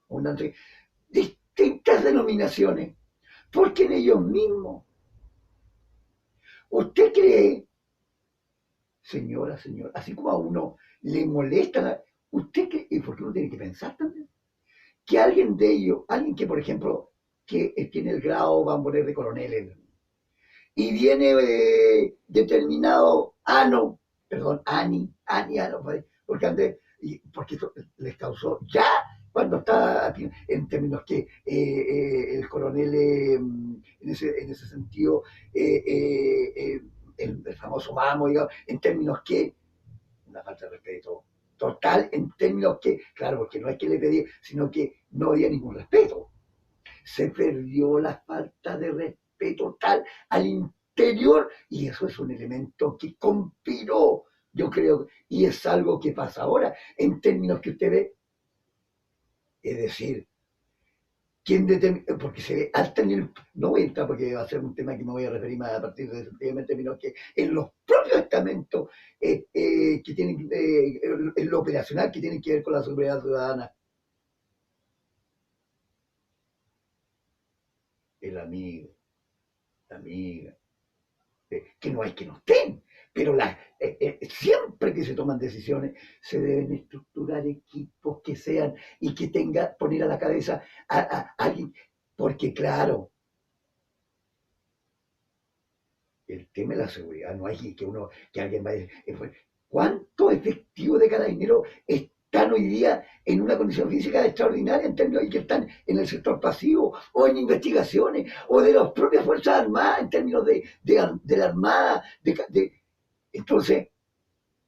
una distintas denominaciones, porque en ellos mismos. ¿Usted cree, señora, así como a uno le molesta, usted cree, y porque uno tiene que pensar también, que alguien de ellos, alguien que, por ejemplo, que tiene el grado, van a poner de coronel, y viene determinado ano, porque antes, porque eso les causó ya cuando está en términos que el coronel en ese sentido el famoso mamo, digamos, en términos que una falta de respeto total, en términos que, claro, porque no es que le pedí, sino que no había ningún respeto. Se perdió la falta de respeto tal al interior, y eso es un elemento que conspiró, yo creo, y es algo que pasa ahora, en términos que usted ve, es decir, quién determina, porque se ve al tener, no voy a entrar porque va a ser un tema que me voy a referir más a partir de en términos que en los propios estamentos que tienen, en lo operacional que tienen que ver con la seguridad ciudadana, el amigo, la amiga, que no hay que no estén, pero siempre que se toman decisiones se deben estructurar equipos los que sean y que tenga, poner a la cabeza a alguien, porque claro, el tema de la seguridad, no hay que alguien vaya. ¿Cuántos efectivos de Carabineros están hoy día en una condición física extraordinaria en términos de que están en el sector pasivo o en investigaciones o de las propias Fuerzas Armadas en términos de la Armada? Entonces,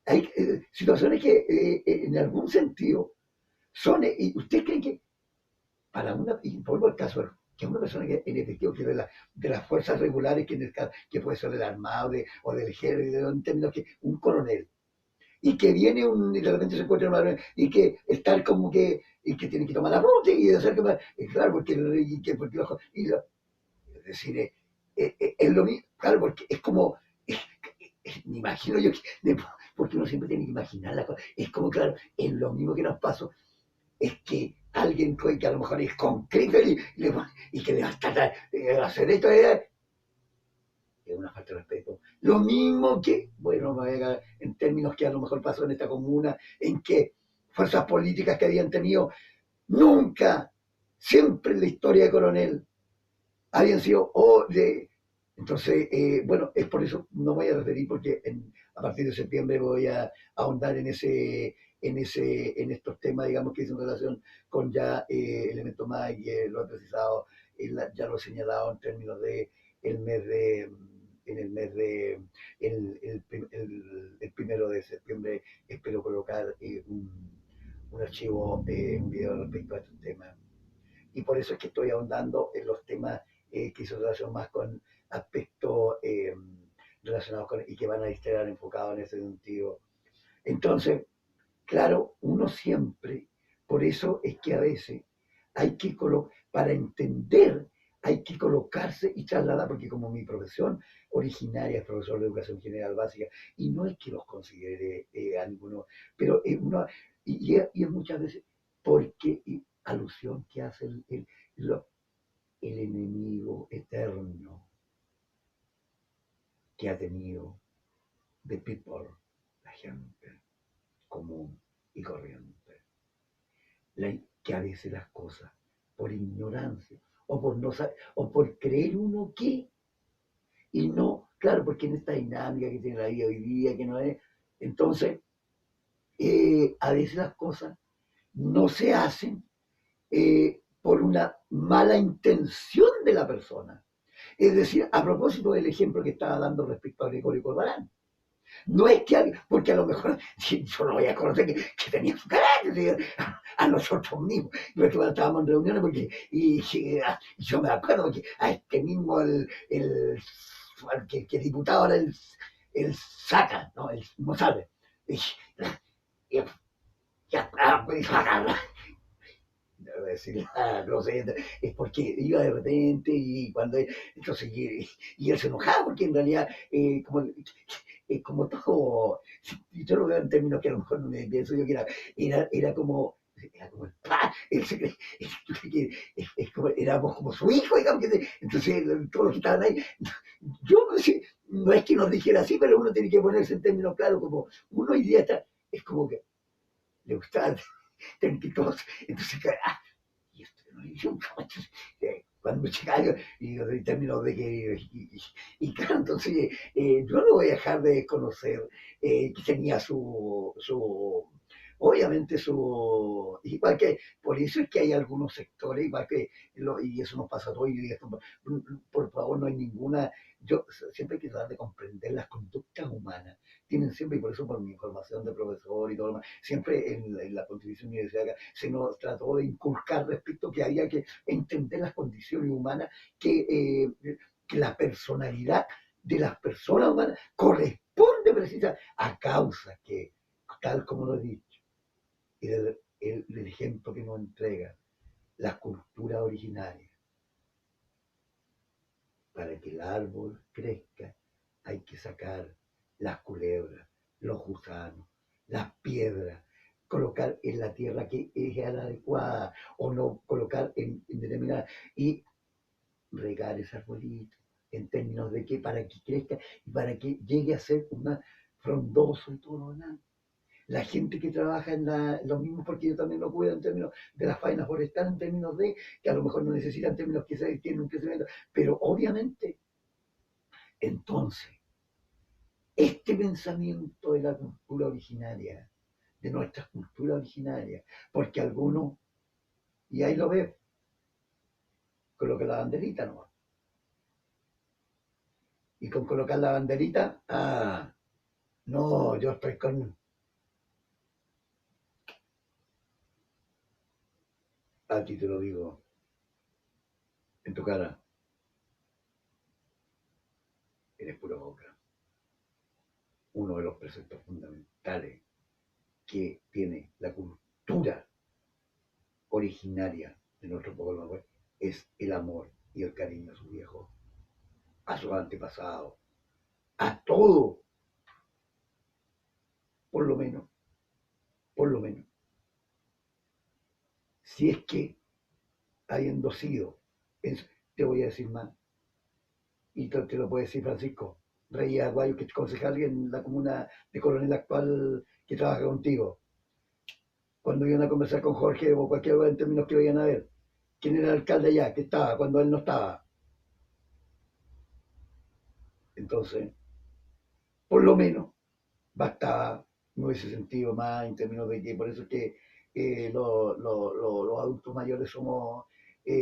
hay situaciones que en algún sentido son, y usted cree que para una, y vuelvo al caso, que una persona que en efectivo que de las fuerzas regulares, que, en el caso, que puede ser del armado o del ejército, en términos que un coronel, y que viene y de repente se encuentra una y que está como que, y que tiene que tomar la ruta y hacer que, claro, porque, es decir, es lo mismo, claro, porque es como, me imagino yo, porque uno siempre tiene que imaginar la cosa, es como, claro, es lo mismo que nos pasó, es que alguien que a lo mejor es concreto y que le va a estar hacer esto es una falta de respeto. Lo mismo que, bueno, en términos que a lo mejor pasó en esta comuna, en que fuerzas políticas que habían tenido nunca, siempre en la historia de Coronel, habían sido entonces, bueno, es por eso no voy a referir porque a partir de septiembre voy a ahondar en estos temas, digamos, que es en relación con ya elementos más y lo he precisado, ya lo he señalado en términos de el mes de en el mes de el 1 de septiembre espero colocar un archivo, un video respecto a estos temas y por eso es que estoy ahondando en los temas que se relacionan más con aspectos relacionados con y que van a estar enfocados en ese sentido. Entonces, claro, uno siempre, por eso es que a veces hay que para entender, hay que colocarse y trasladar, porque como mi profesión originaria es profesor de educación general básica, y no es que los considere a ninguno, pero y es muchas veces porque alusión que hace el enemigo eterno que ha tenido the people, la gente común y corriente, que a veces las cosas por ignorancia o por no saber, o por creer uno que, y no, claro, porque en esta dinámica que tiene la vida hoy día, que no es, entonces, a veces las cosas no se hacen por una mala intención de la persona. Es decir, a propósito del ejemplo que estaba dando respecto a Gregorio Corbalán, no es que, porque a lo mejor yo no voy a conocer que tenía su carácter a nosotros mismos. Nosotros estábamos en reuniones y yo me acuerdo que a este mismo, que diputado era el Saca, ¿no? El Mozart. Y ya está, pues, no voy a decir la grosería, es porque iba de repente y cuando entonces y él se enojaba porque en realidad como todo, yo lo veo en términos que a lo mejor no me pienso yo que era como el éramos como su hijo, digamos, entonces todos los que estaban ahí, yo no sé, no es que nos dijera así, pero uno tiene que ponerse en términos claros, como uno hoy día está, es como que le gustaba tener que todos, entonces, y esto no es un cuando me llega y en términos de que y claro, entonces yo no voy a dejar de conocer que tenía obviamente igual que por eso es que hay algunos sectores igual que y eso nos pasa a todos y esto, por favor no hay ninguna yo siempre hay que tratar de comprender las conductas humanas tienen siempre y por eso por mi formación de profesor y todo lo demás siempre en la Constitución Universitaria se nos trató de inculcar respecto que había que entender las condiciones humanas, que la personalidad de las personas humanas corresponde precisamente a causas que, tal como lo he dicho, y el ejemplo que nos entrega la cultura originaria. Para que el árbol crezca hay que sacar las culebras, los gusanos, las piedras, colocar en la tierra que es la adecuada o no colocar en determinada y regar ese arbolito en términos de que para que crezca y para que llegue a ser una frondoso y todo lo demás. la gente que trabaja en los mismos, porque yo también lo cuido en términos de la faena forestal, en términos de que a lo mejor no necesitan términos que se tienen un crecimiento, pero obviamente, entonces, este pensamiento de la cultura originaria, de nuestra cultura originaria, porque algunos, y ahí lo veo, coloca la banderita nomás. Y con colocar la banderita, no, yo estoy con, a ti te lo digo, en tu cara, eres pura boca. Uno de los preceptos fundamentales que tiene la cultura originaria de nuestro pueblo es el amor y el cariño a sus viejos, a sus antepasados, a todo, por lo menos, por lo menos. Si es que habiendo sido, te voy a decir más, y te lo puede decir Francisco Reyes Aguayo, que es concejal en la comuna de Coronel actual que trabaja contigo. Cuando iban a conversar con Jorge o cualquier en términos que vayan a ver, quién era el alcalde allá, que estaba cuando él no estaba. Entonces, por lo menos, bastaba, me hubiese sentido más en términos de que por eso es que los adultos mayores somos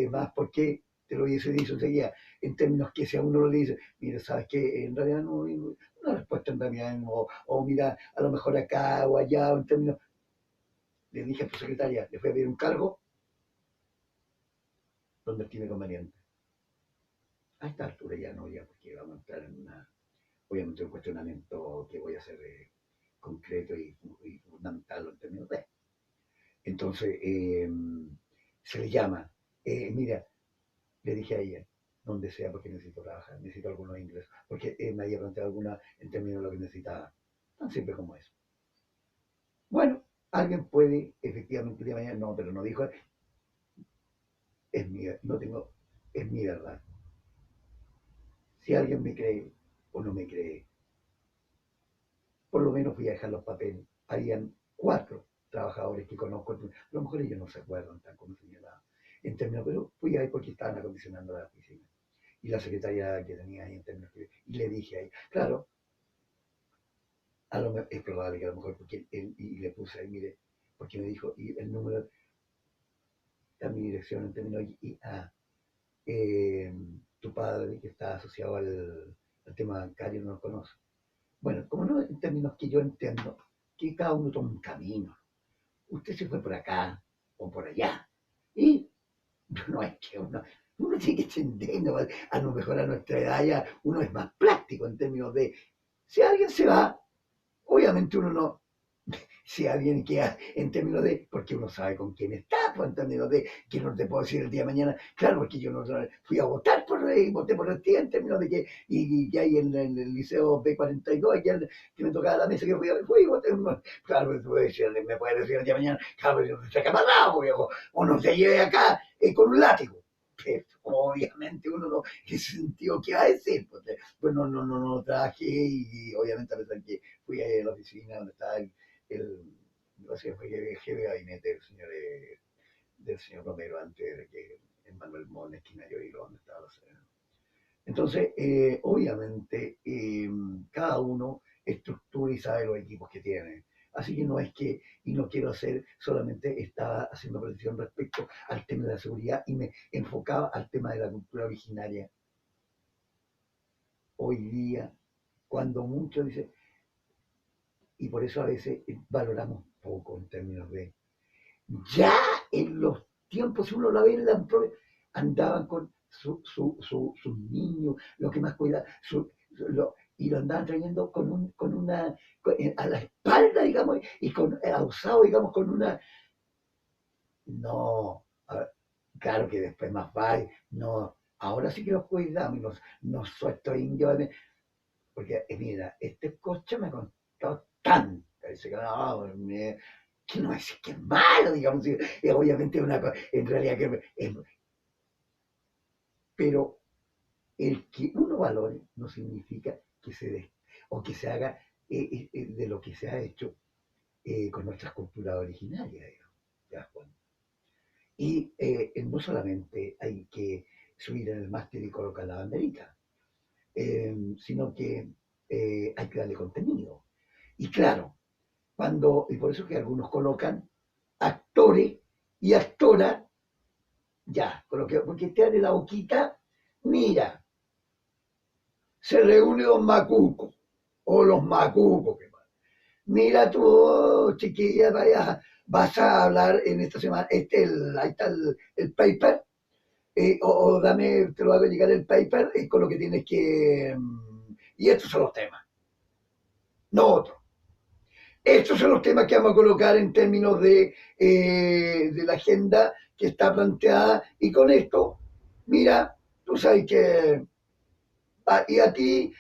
más, porque te lo hubiese dicho enseguida, en términos que si a uno le dice, mira, sabes que en realidad no, una respuesta en realidad, o mira, a lo mejor acá o allá, o en términos, le dije a tu secretaria, le fui a pedir un cargo donde estime conveniente. A esta altura ya no, ya porque vamos a entrar en una, obviamente un cuestionamiento que voy a hacer concreto y fundamental en términos de. Entonces, se le llama, mira, le dije a ella, donde sea, porque necesito trabajar, necesito algunos ingresos, porque me había planteado alguna en términos de lo que necesitaba, tan simple como eso. Bueno, alguien puede, efectivamente, de mañana, no, pero no dijo, es mi, no tengo, es mi verdad. Si alguien me cree o no me cree, por lo menos fui a dejar los papeles. Habían 4 trabajadores que conozco, a lo mejor ellos no se acuerdan tan como señalaba, en términos, pero fui ahí porque estaban acondicionando la oficina. Y la secretaria que tenía ahí en términos que, y le dije ahí, claro, a lo mejor, es probable que a lo mejor, porque él, y le puse ahí, mire, porque me dijo, y el número, a mi dirección en términos, eh, tu padre que está asociado al tema bancario no lo conoce. Bueno, como no en términos que yo entiendo, que cada uno toma un camino. Usted se fue por acá o por allá. Y no es que uno tiene que entender, ¿no? A lo mejor a nuestra edad ya uno es más práctico en términos de, si alguien se va, obviamente uno no, si alguien queda en términos de, porque uno sabe con quién está, pues en términos de, que no te puedo decir el día de mañana, claro, porque yo no fui a votar voté por el tía en términos de que, y que hay en el liceo B42, aquí que me tocaba la mesa, que fui y voté, claro, me puede decir el día de mañana, claro, yo no sé qué pasado, viejo, o no se lleve acá con un látigo. Que obviamente uno no, en ese sentido, ¿qué va a decir? Pues no trabajé y obviamente a pesar que fui a la oficina donde estaba no sé, fue jefe de gabinete del señor Romero antes de que en Manuel Mon, esquina yo y donde estaba la sede. Entonces, obviamente, cada uno estructura y sabe los equipos que tiene. Así que no es que, y no quiero hacer, solamente estaba haciendo precisión respecto al tema de la seguridad y me enfocaba al tema de la cultura originaria. Hoy día, cuando muchos dicen, y por eso a veces valoramos poco en términos de ya en los tiempos, si uno la ve en la andaban con sus niños, lo que más cuida, y lo andaban trayendo con una, a la espalda, digamos, y con usado, digamos, con una, no, claro que después más vale, no, ahora sí que los cuidamos, y nos suelto indio, porque mira, este coche me costó tanto, dice que no, que no es que es malo, digamos, obviamente es una cosa, en realidad que pero el que uno valore no significa que se dé o que se haga de lo que se ha hecho con nuestras culturas originarias, digamos, ¿te das cuenta? Y no solamente hay que subir en el mástil y colocar la banderita, sino que hay que darle contenido. Y claro, y por eso que algunos colocan actores y actoras, ya, porque te abre la boquita, mira, se reúne los macucos, o los macucos, que mira tú, chiquilla, vaya, vas a hablar en esta semana, ahí está el paper, o dame, te lo hago llegar el paper con lo que tienes que... y estos son los temas, no otros. Estos son los temas que vamos a colocar en términos de la agenda que está planteada y con esto, mira, tú sabes que, y a ti,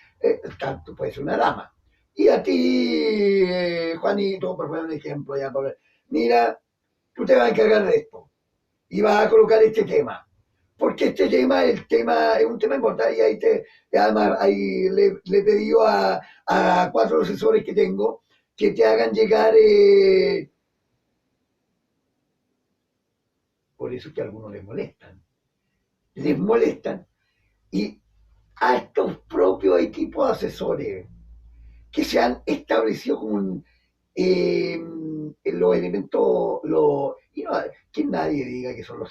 tú puedes ser una dama, y a ti, Juanito, por poner un ejemplo, ya, mira, tú te vas a encargar de esto y vas a colocar este tema. Porque este tema, el tema es un tema importante y además ahí le pedí a 4 asesores que tengo que te hagan llegar, por eso es que a algunos les molestan, y a estos propios equipos de asesores que se han establecido como los elementos, y no, que nadie diga que son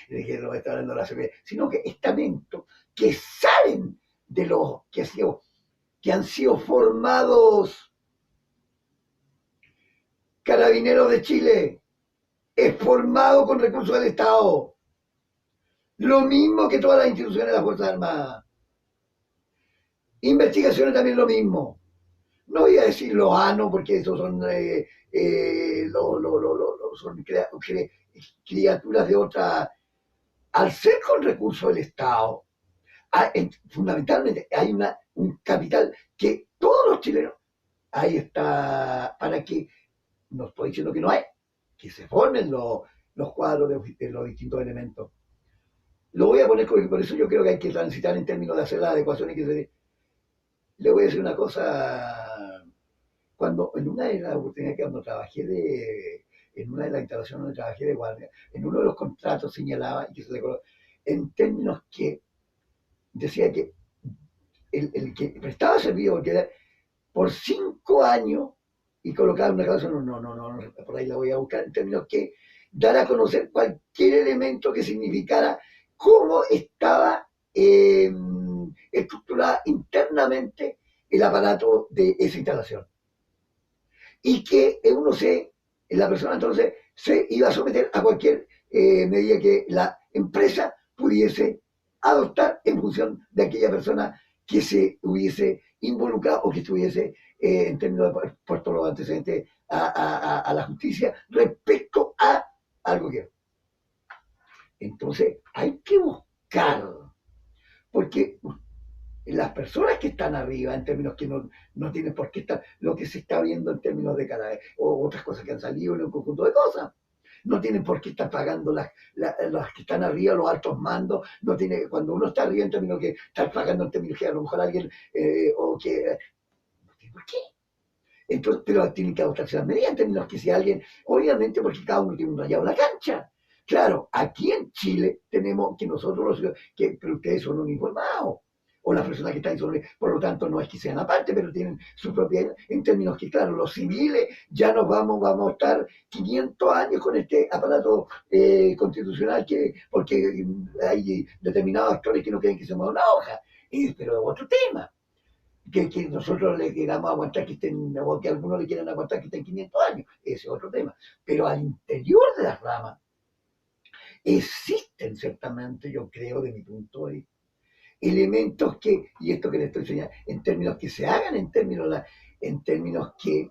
que lo está hablando la CP, sino que estamentos que saben de los que han sido formados. Carabineros de Chile es formado con recursos del Estado, lo mismo que todas las instituciones de las Fuerzas Armadas. Investigaciones también lo mismo. No voy a decir los ANO porque esos son, son criaturas de otra. Al ser con recursos del Estado, fundamentalmente hay un capital que todos los chilenos, ahí está, para que, no estoy diciendo que no hay, que se formen los cuadros de los distintos elementos. Lo voy a poner por eso yo creo que hay que transitar en términos de hacer la adecuación y que le voy a decir una cosa. Cuando en una de las oportunidades que cuando trabajé en una de las instalaciones donde trabajé de guardia, en uno de los contratos señalaba, y que se le colocó, en términos que decía que el que prestaba servicio por 5 años y colocaba una causa, no, por ahí la voy a buscar, en términos que dar a conocer cualquier elemento que significara cómo estaba estructurada internamente el aparato de esa instalación. Y que la persona entonces se iba a someter a cualquier medida que la empresa pudiese adoptar en función de aquella persona que se hubiese involucrado o que estuviese en términos de puesto los antecedentes a la justicia respecto a algo que... Entonces hay que buscar, porque las personas que están arriba, en términos que no tienen por qué estar, lo que se está viendo en términos de cada o otras cosas que han salido en un conjunto de cosas. No tienen por qué estar pagando las que están arriba, los altos mandos. No tiene, cuando uno está arriba, en términos que estar pagando en términos que a lo mejor alguien, o que. No tiene por qué. Entonces, pero tienen que adoptarse las medidas en términos que si alguien, obviamente porque cada uno tiene un rayado en la cancha. Claro, aquí en Chile tenemos que nosotros, pero ustedes son uniformados, o las personas que están sobre, por lo tanto no es que sean aparte, pero tienen su propia, en términos que, claro, los civiles ya vamos a estar 500 años con este aparato constitucional, porque hay determinados actores que no quieren que se mueva una hoja, pero otro tema. Que nosotros le queramos aguantar que estén, o que algunos le quieran aguantar que estén 500 años, ese es otro tema. Pero al interior de las ramas existen ciertamente, yo creo, de mi punto de vista, elementos que, y esto que le estoy enseñando, en términos que se hagan, en términos que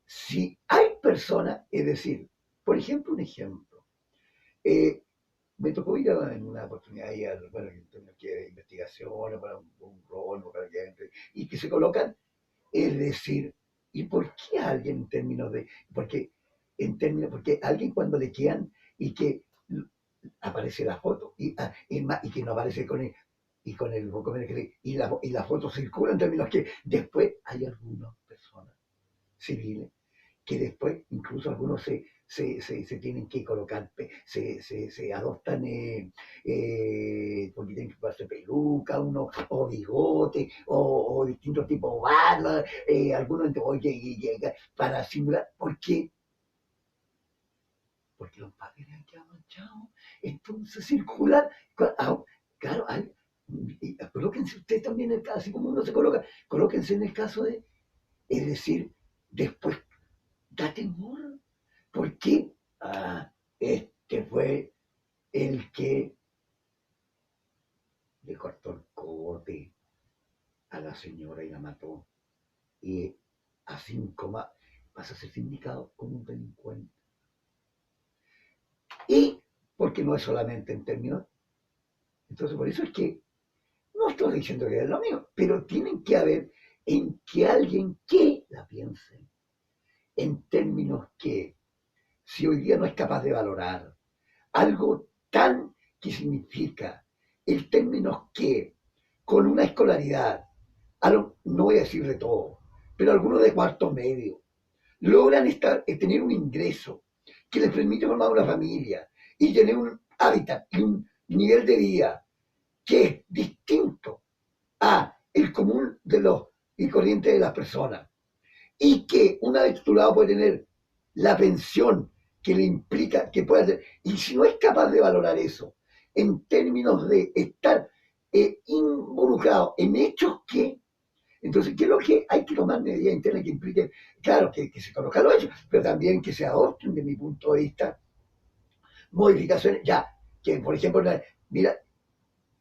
si hay personas, es decir, por ejemplo, eh, me tocó ir en una oportunidad ahí, bueno, en términos de investigación, para un rol, y que se colocan, es decir, ¿y por qué alguien en términos de, porque alguien cuando le quedan y que aparece la foto y que no aparece con el y la foto circula en términos que después hay algunas personas civiles que después incluso algunos se tienen que colocar, se adoptan porque tienen que ponerse peluca, uno, o bigote, o distintos tipos de barba, algunos para simular, porque los papeles han quedado manchados. Entonces circular, claro, colóquense ustedes también, así como uno se coloca, colóquense en el caso de, es decir, después da temor, porque este fue el que le cortó el cogote a la señora y la mató, y a 5 más vas a ser sindicado como un delincuente. Y porque no es solamente en términos, entonces por eso es que no estoy diciendo que es lo mío, pero tienen que haber en que alguien que la piense, en términos que, si hoy día no es capaz de valorar algo tan que significa, en términos que, con una escolaridad, no voy a decir de todo, pero algunos de cuarto medio, logran tener un ingreso que les permite formar una familia y tener un hábitat y un nivel de vida que es distinto a el común de los y corriente de las personas, y que una vez titulado puede tener la pensión que le implica que pueda hacer, y si no es capaz de valorar eso en términos de estar involucrado en hechos que, entonces, ¿qué es lo que hay que tomar medidas internas que impliquen? Claro, que se conozcan los hechos, pero también que se adopten, de mi punto de vista, modificaciones, ya, que por ejemplo, mira,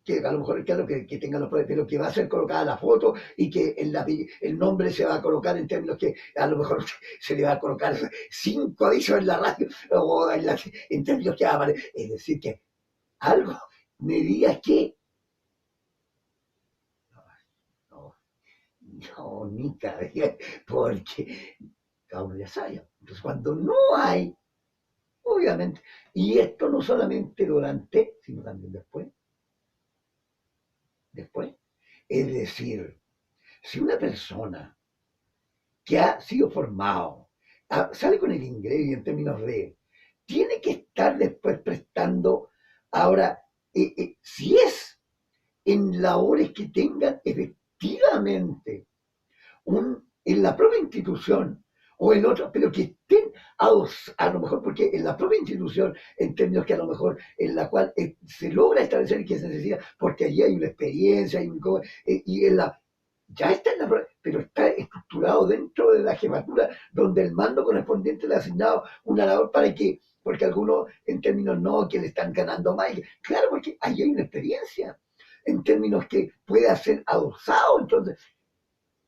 que a lo mejor claro, que tengan los poderes, pero que va a ser colocada la foto y que el nombre se va a colocar en términos que a lo mejor se le va a colocar 5 avisos en la radio o en términos que aparecen. Es decir, que algo me diga que no, no, ni cabía, porque cada uno ya sabe. Entonces, cuando no hay, obviamente, y esto no solamente durante, sino también después, es decir, si una persona que ha sido formado sale con el ingreso en términos de, tiene que estar después prestando, ahora, si es en labores que tengan efectivamente en la propia institución o en otra, pero que estén a lo mejor, porque en la propia institución, en términos que a lo mejor en la cual se logra establecer que se necesita, porque allí hay una experiencia, y en la, ya está en la, pero está estructurado dentro de la jefatura, donde el mando correspondiente le ha asignado una labor para que, porque algunos en términos no, que le están ganando más, claro, porque allí hay una experiencia, en términos que pueda ser adosado, entonces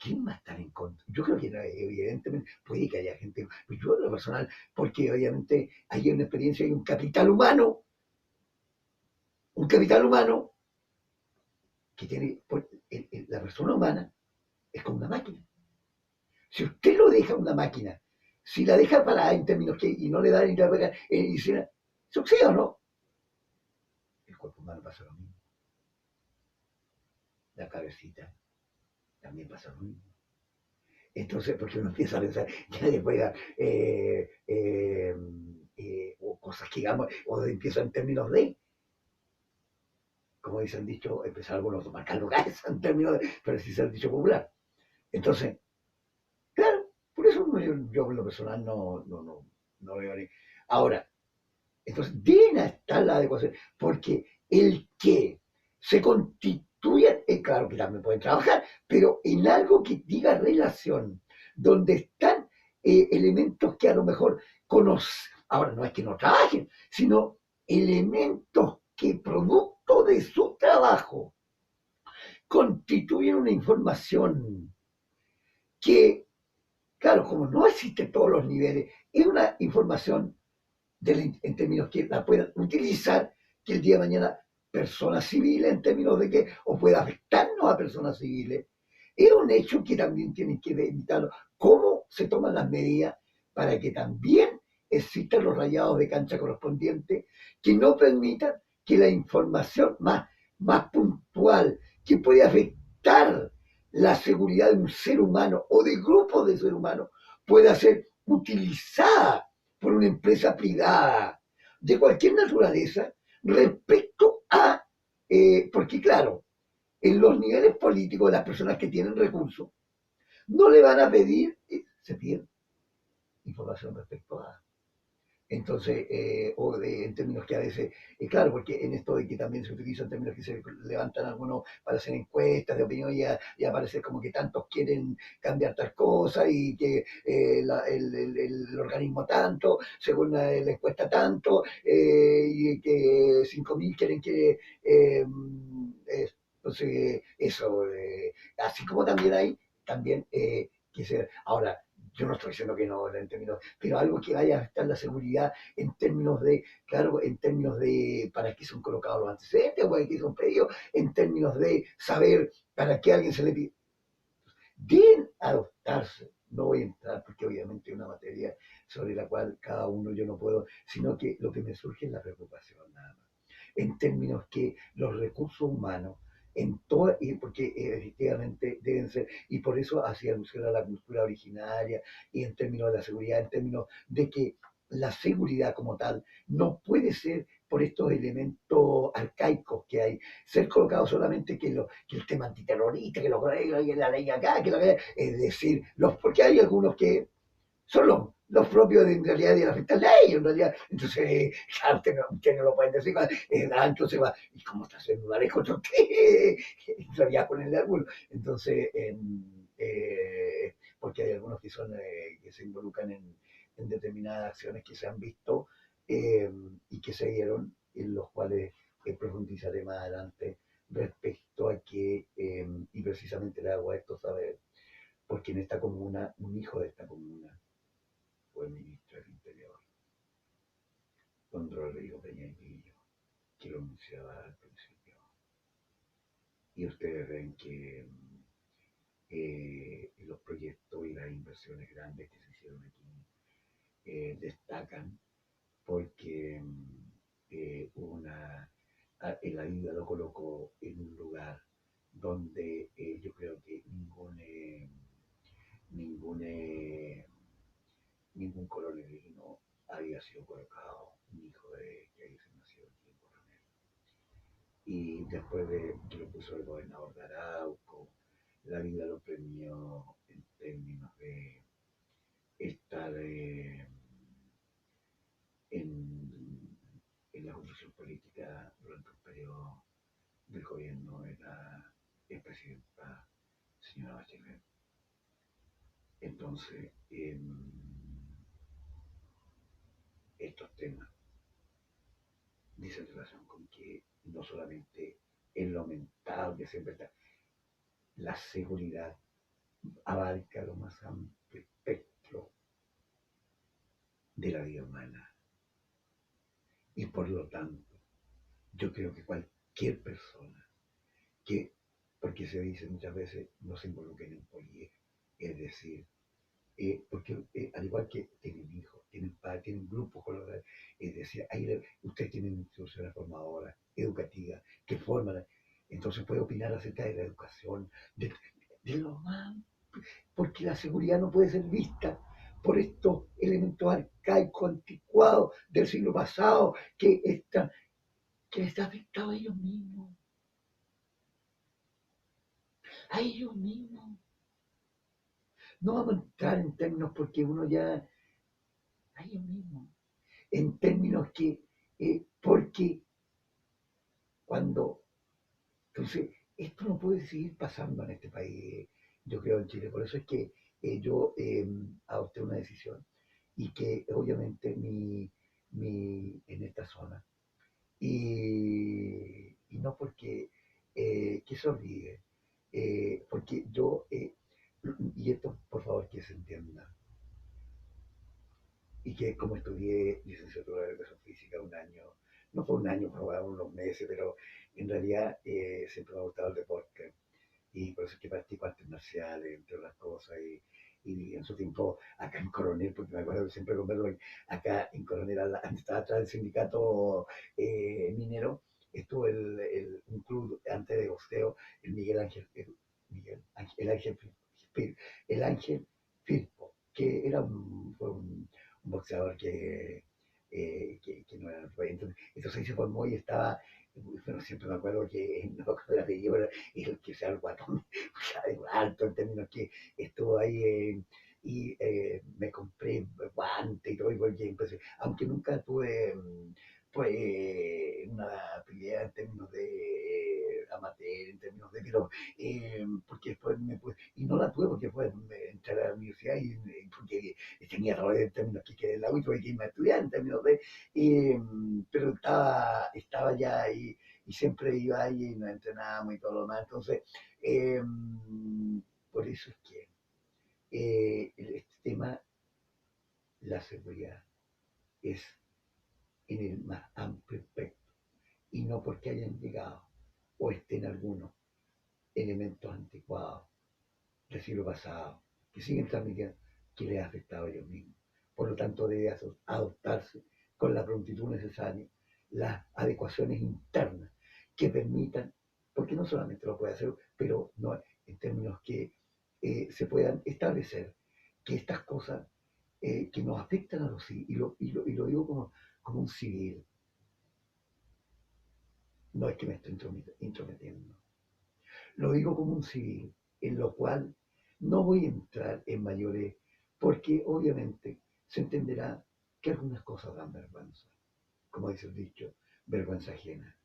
¿quién va a estar en contra? Yo creo que evidentemente puede que haya gente, pues yo en lo personal, porque obviamente hay una experiencia y un capital humano que tiene, pues, la persona humana es como una máquina. Si usted lo deja una máquina, si la deja parada en términos que, y no le da ni la pega, ¿se oxida o no? El cuerpo humano pasa lo mismo. La cabecita también pasa lo mismo. Entonces, porque uno empieza a pensar, ya después o cosas que digamos, o empieza en términos de, como dicen dicho, empezar algunos a marcar lugares en términos de, pero sí se ha dicho popular. Entonces, claro, por eso yo en lo personal no veo ni. Ahora, entonces deben estar la adecuación, porque el que se constituya, claro que también pueden trabajar, pero en algo que diga relación, donde están elementos que a lo mejor conocen, ahora no es que no trabajen, sino elementos que producto de su trabajo constituyen una información que, claro, como no existe en todos los niveles, es una información en términos que la puedan utilizar, que el día de mañana personas civiles, en términos de que, o pueda afectarnos a personas civiles, es un hecho que también tienen que evitarlo. ¿Cómo se toman las medidas para que también existan los rayados de cancha correspondientes que no permitan que la información más puntual, que puede afectar la seguridad de un ser humano o de grupos de seres humanos, pueda ser utilizada por una empresa privada de cualquier naturaleza respecto a, porque claro, en los niveles políticos, las personas que tienen recursos no le van a pedir, se pide información respecto a. Entonces, en términos que a veces, claro, porque en esto de que también se utilizan términos que se levantan algunos para hacer encuestas de opinión y aparece como que tantos quieren cambiar tal cosa y que el organismo tanto, según la encuesta tanto, y que 5.000 quieren que, entonces, eso, así como también hay, también que ser, ahora, yo no estoy diciendo que no en términos, pero algo que vaya a estar la seguridad en términos de, claro, en términos de para qué son colocados los antecedentes, para qué son pedidos, en términos de saber para qué a alguien se le pide. Deben adoptarse. No voy a entrar porque obviamente es una materia sobre la cual cada uno yo no puedo, sino que lo que me surge es la preocupación nada más. En términos que los recursos humanos en toda, y porque efectivamente deben ser, y por eso hacía alusión a la cultura originaria, y en términos de la seguridad, en términos de que la seguridad como tal no puede ser por estos elementos arcaicos que hay, ser colocado solamente que el tema antiterrorista, que lo que la ley acá, que la ley, es decir, porque hay algunos que son los propios en realidad de la fiesta ley, en realidad. Entonces, claro, usted no lo pueden decir, entonces va, ¿y cómo está haciendo una ley contra usted? En realidad ponerle alguno. Entonces, porque hay algunos que son, que se involucran en determinadas acciones que se han visto eh, y que se dieron, en los cuales profundizaré más adelante respecto a que, y precisamente le hago a esto saber, porque en esta comuna, un hijo de esta comuna, fue ministro del Interior, don Rodrigo Peña y Pillo, que lo anunciaba al principio. Y ustedes ven que los proyectos y las inversiones grandes que se hicieron aquí destacan porque la vida lo colocó en un lugar donde yo creo que ningún, ningún colonelino había sido colocado, un hijo de que había nacido aquí en Coronel. Y después de que lo puso el gobernador de Arauco, la vida lo premió en términos de estar en, en la conducción política durante un periodo del gobierno de la expresidenta señora Bachelet. Entonces, estos temas dicen relación con que no solamente en lo mental que siempre está, la seguridad abarca lo más amplio espectro de la vida humana. Y por lo tanto, yo creo que cualquier persona que, porque se dice muchas veces, no se involucren en política, es decir, porque al igual que tienen hijos, tienen padres, tienen grupos con los, es decir, ahí ustedes tienen instituciones formadoras, educativas, que forman, entonces puede opinar acerca de la educación, de lo más, porque la seguridad no puede ser vista por estos elementos arcaicos, anticuados del siglo pasado, que les ha afectado a ellos mismos, a ellos mismos. No vamos a entrar en términos porque uno ya, a ellos mismos, en términos que, porque cuando, entonces, esto no puede seguir pasando en este país, yo creo en Chile, por eso es que yo adopté una decisión y que obviamente en esta zona, y no porque, que se olvide, porque yo, y esto por favor que se entienda, y que como estudié licenciatura de educación física un año, no fue un año, fue unos meses, pero en realidad siempre me ha gustado el deporte y por eso es que practico artes marciales, entre otras cosas, y en su tiempo acá en Coronel, porque me acuerdo siempre con verlo acá en Coronel, estaba atrás del sindicato minero, estuvo un club antes de boxeo, el Miguel Ángel, el Ángel Firpo, que era un boxeador que no era fue. Entonces ahí se formó y estaba, bueno, siempre me acuerdo que no me acuerdo el apellido, pero el que sea el guatón, o sea, alto en términos que estuvo ahí y me compré guantes y todo, y porque empecé, aunque nunca tuve pues una pelea en términos de amateur, en términos de, pero porque después y no la tuve porque después me entré a la universidad y porque tenía errores en términos que quedé en la U y tuve que irme a estudiar en términos de, pero estaba ya ahí y siempre iba ahí y nos entrenábamos y todo lo demás, entonces, eh, por eso es que este tema, la seguridad, es en el más amplio espectro y no porque hayan llegado o estén algunos elementos anticuados del siglo pasado que siguen transmitiendo que les ha afectado a ellos mismos. Por lo tanto, debe adoptarse con la prontitud necesaria las adecuaciones internas que permitan, porque no solamente lo puede hacer, pero no en términos que se puedan establecer que estas cosas que nos afectan a los civiles, y lo digo como un civil, no es que me estoy intrometiendo, lo digo como un civil, en lo cual no voy a entrar en mayores, porque obviamente se entenderá que algunas cosas dan vergüenza, como dice el dicho, vergüenza ajena.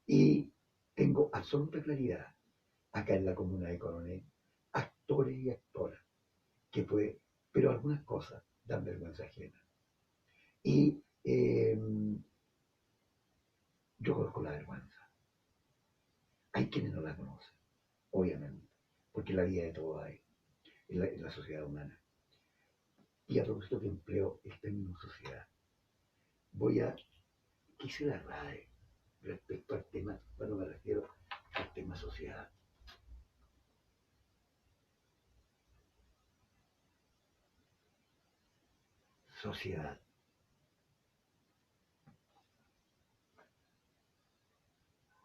Y tengo absoluta claridad acá en la comuna de Coronel, actores y actoras, que puede, pero algunas cosas dan vergüenza ajena. Y yo conozco la vergüenza. Hay quienes no la conocen, obviamente, porque la vida de todos hay, en la sociedad humana. Y a propósito que empleo el término sociedad, voy a, ¿qué dice la RAE respecto al tema, bueno, me refiero al tema sociedad? Sociedad.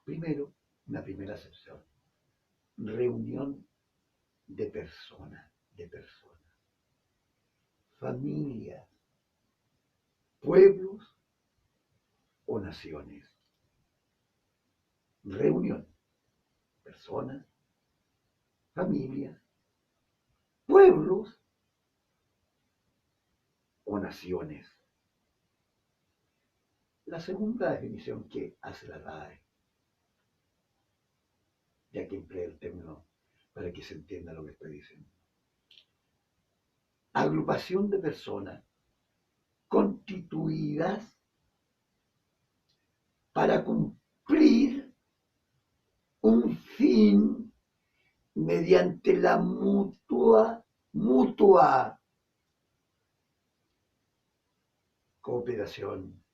Primero, una primera acepción. Reunión de personas, familias, pueblos o naciones. Reunión, personas, familias, pueblos o naciones. La segunda definición que hace la RAE, ya que emplea el término para que se entienda lo que estoy diciendo. Agrupación de personas constituidas para cumplir un fin mediante la mutua cooperación,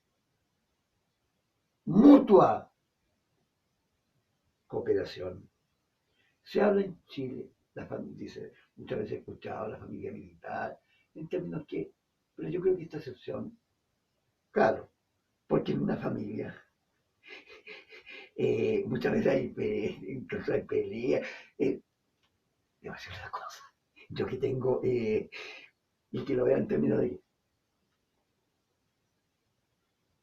mutua cooperación. Se habla en Chile, dice, muchas veces he escuchado la familia militar, en términos que, pero yo creo que esta excepción, claro, porque en una familia muchas veces incluso hay peleas, demasiadas cosas. Yo que tengo, y que lo vea en términos de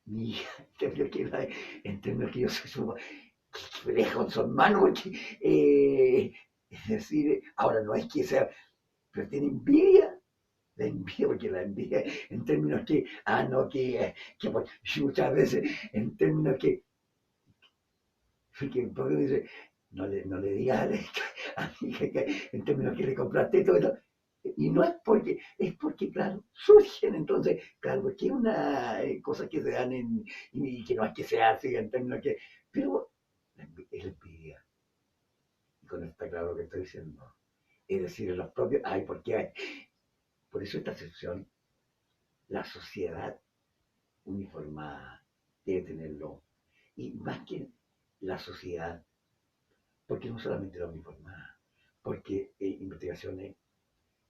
mi hija, en términos que yo soy su lejos, su hermano, porque, es decir, ahora no es que sea, pero tiene envidia, la envidia, porque la envidia en términos que, no, que muchas veces en términos que el propio dice, no le digas a mi hija que en términos que le compraste todo esto, y no es porque, claro, surgen entonces, claro, porque es una cosa que se dan y que no es que se hace en términos que, pero es la envidia, y con esto está claro lo que estoy diciendo, es decir, en los propios, ¿por qué hay? Por eso esta sección, la sociedad uniformada debe tenerlo, y más que la sociedad, porque no solamente la uniformada, porque investigaciones,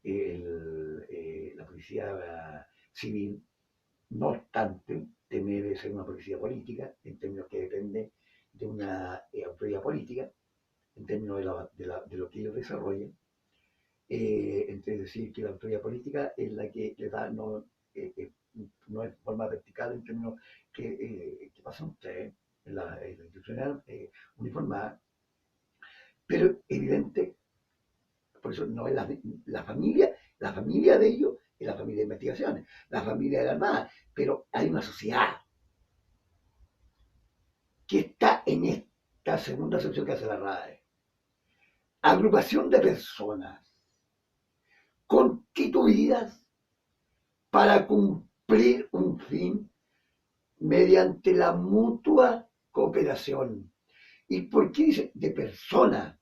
la policía civil, no obstante, debe ser una policía política, en términos que depende de una autoridad política, en términos de lo que ellos desarrollen, Es decir, que la autoridad política es la que le da, no es forma vertical en términos que pasan ustedes en la institucional uniformada, pero evidente, por eso no es la familia de ellos es la familia de investigaciones, la familia de la Armada, pero hay una sociedad que está en esta segunda sección que hace la RAE. Agrupación de personas constituidas para cumplir un fin mediante la mutua cooperación. ¿Y por qué dice de personas?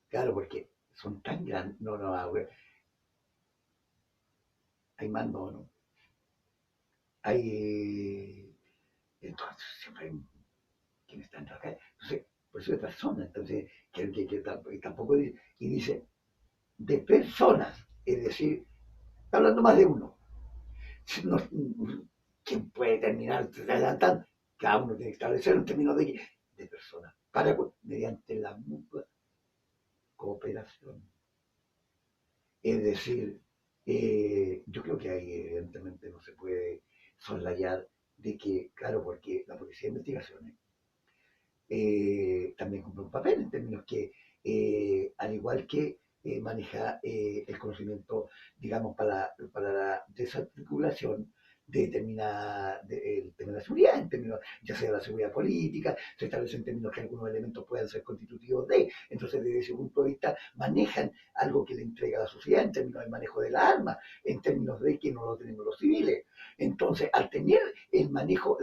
Claro, porque son tan grandes. No, hay mando, ¿no? Hay. Entonces, siempre hay quienes están trabajando. Entonces, por eso de personas. Entonces, que tampoco dice. Y dice de personas. Es decir, está hablando más de uno. No, ¿quién puede terminar adelantando? Cada uno tiene que establecer un término de personas para mediante la mutua cooperación. Es decir, yo creo que ahí evidentemente no se puede soslayar de que, claro, porque la Policía de Investigaciones también cumple un papel en términos que, al igual que maneja el conocimiento, digamos, para la desarticulación el tema de la seguridad, en términos ya sea de la seguridad política, se establece en términos que algunos elementos puedan ser constitutivos de, entonces desde ese punto de vista manejan algo que le entrega a la sociedad en términos del manejo de la arma, en términos de que no lo tenemos los civiles. Entonces, al tener el manejo,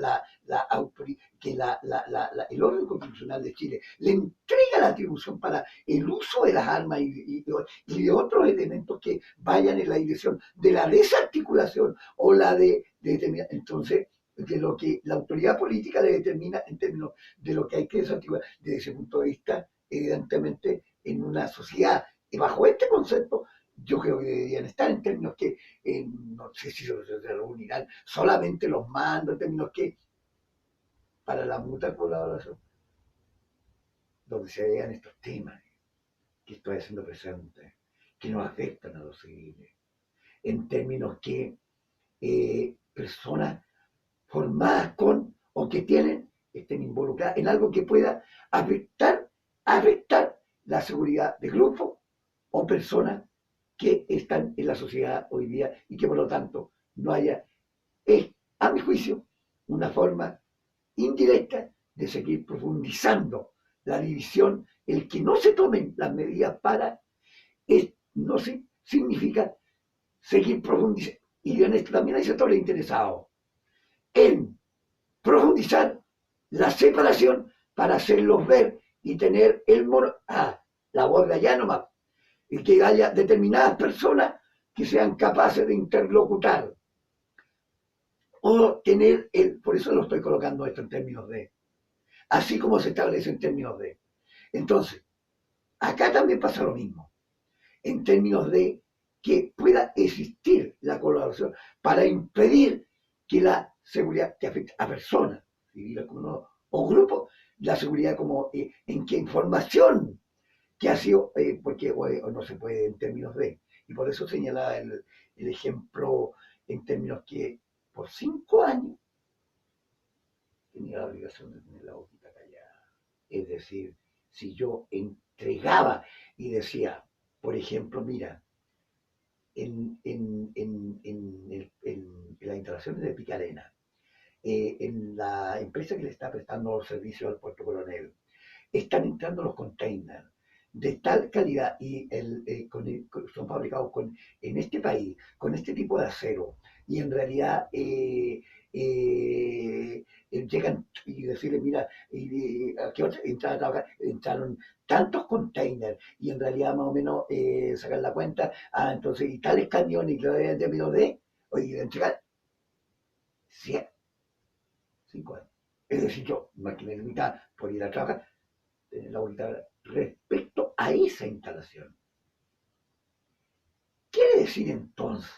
que el orden constitucional de Chile le entrega la atribución para el uso de las armas y de otros elementos que vayan en la dirección de la desarticulación o la de determinar. Entonces, de lo que la autoridad política le determina en términos de lo que hay que desarticular, desde ese punto de vista, evidentemente, en una sociedad, y bajo este concepto, yo creo que deberían estar en términos que, no sé si se reunirán solamente los mandos, en términos que, para la mutua colaboración, donde se vean estos temas que estoy haciendo presente, que nos afectan a los civiles, en términos que personas formadas con o que estén involucradas en algo que pueda afectar la seguridad de grupos o personas que están en la sociedad hoy día y que por lo tanto no haya, a mi juicio, una forma indirecta de seguir profundizando la división. El que no se tomen las medidas no significa seguir profundizando. Y en esto también hay sectores interesados en profundizar la separación para hacerlos ver y tener la voz de allá nomás, y que haya determinadas personas que sean capaces de interlocutar o tener por eso lo estoy colocando esto en términos de, así como se establece en términos de. Entonces, acá también pasa lo mismo, en términos de que pueda existir la colaboración para impedir que la seguridad que afecte a personas civiles como no, o grupos, la seguridad como en qué información que ha sido, porque o no se puede en términos de, y por eso señalaba el ejemplo en términos que por 5 años tenía la obligación de tener la boquita callada. Es decir, si yo entregaba y decía, por ejemplo, mira, en las instalaciones de Picalena, en la empresa que le está prestando los servicios al Puerto Coronel, están entrando los containers de tal calidad y son fabricados en este país, con este tipo de acero, y en realidad llegan y decirle, mira, ¿a qué hora entrar a trabajar? Entraron tantos containers y en realidad más o menos sacan la cuenta, entonces, y tales camiones, y lo de término de, oye, de entregar 100, 5 años. Es decir, yo, no que me limita por ir a trabajar, tener la voluntad respecto a esa instalación. Quiere decir entonces,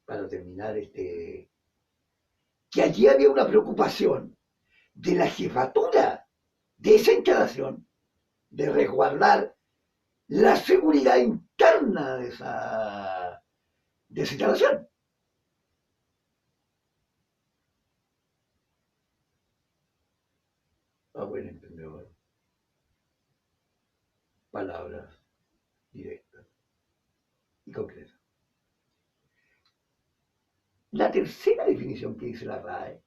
para terminar, que allí había una preocupación de la jefatura de esa instalación de resguardar la seguridad interna de esa instalación. A buen entendedor, palabras directas y concretas. La tercera definición que dice la RAE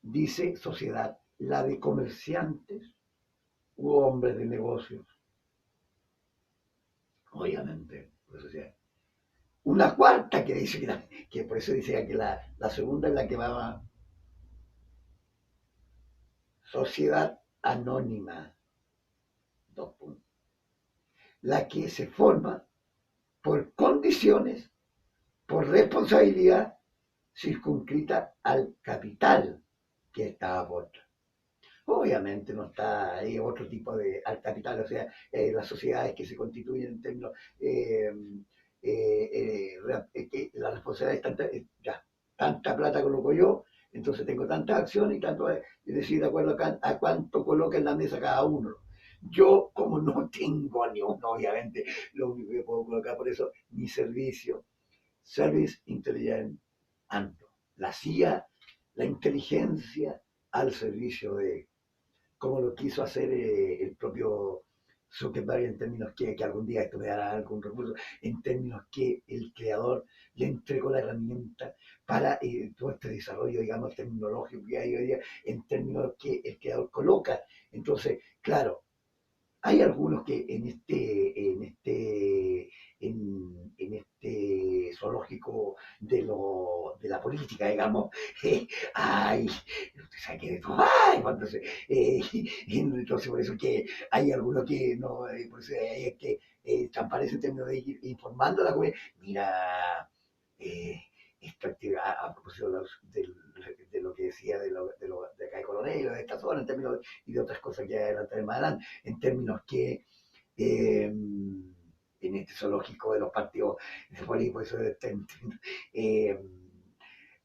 dice sociedad, la de comerciantes u hombres de negocios. Obviamente, pues, o sea, una cuarta que dice que por eso dice que la segunda es la que va sociedad anónima, dos puntos, la que se forma por condiciones, por responsabilidad circunscrita al capital que está a voto. Obviamente no está ahí otro tipo de al capital, o sea, las sociedades que se constituyen en términos que la responsabilidad es tanta, ya, tanta plata coloco yo, entonces tengo tantas acciones y tanto, es decir, de acuerdo a cuánto coloca en la mesa cada uno. Yo, como no tengo ni uno, obviamente, lo único que puedo colocar por eso, mi servicio, Service Intelligence ANTO, la CIA, la inteligencia al servicio de como lo quiso hacer el propio Zuckerberg en términos que algún día esto me dará algún recurso, en términos que el creador le entregó la herramienta para todo este desarrollo, digamos, tecnológico que hay hoy día, en términos que el creador coloca. Entonces, claro, hay algunos que en este zoológico de la política, digamos, hay, usted sabe que de todo hay, entonces, entonces por eso que hay algunos que no, por eso hay que transparece en términos de ir informando a la comunidad, mira, eh, esta actividad a propósito de lo que decía de acá de Coronel, de esta zona, en términos y de otras cosas que adelantaré más adelante, en términos que en este zoológico de los partidos de políticos, eso eh,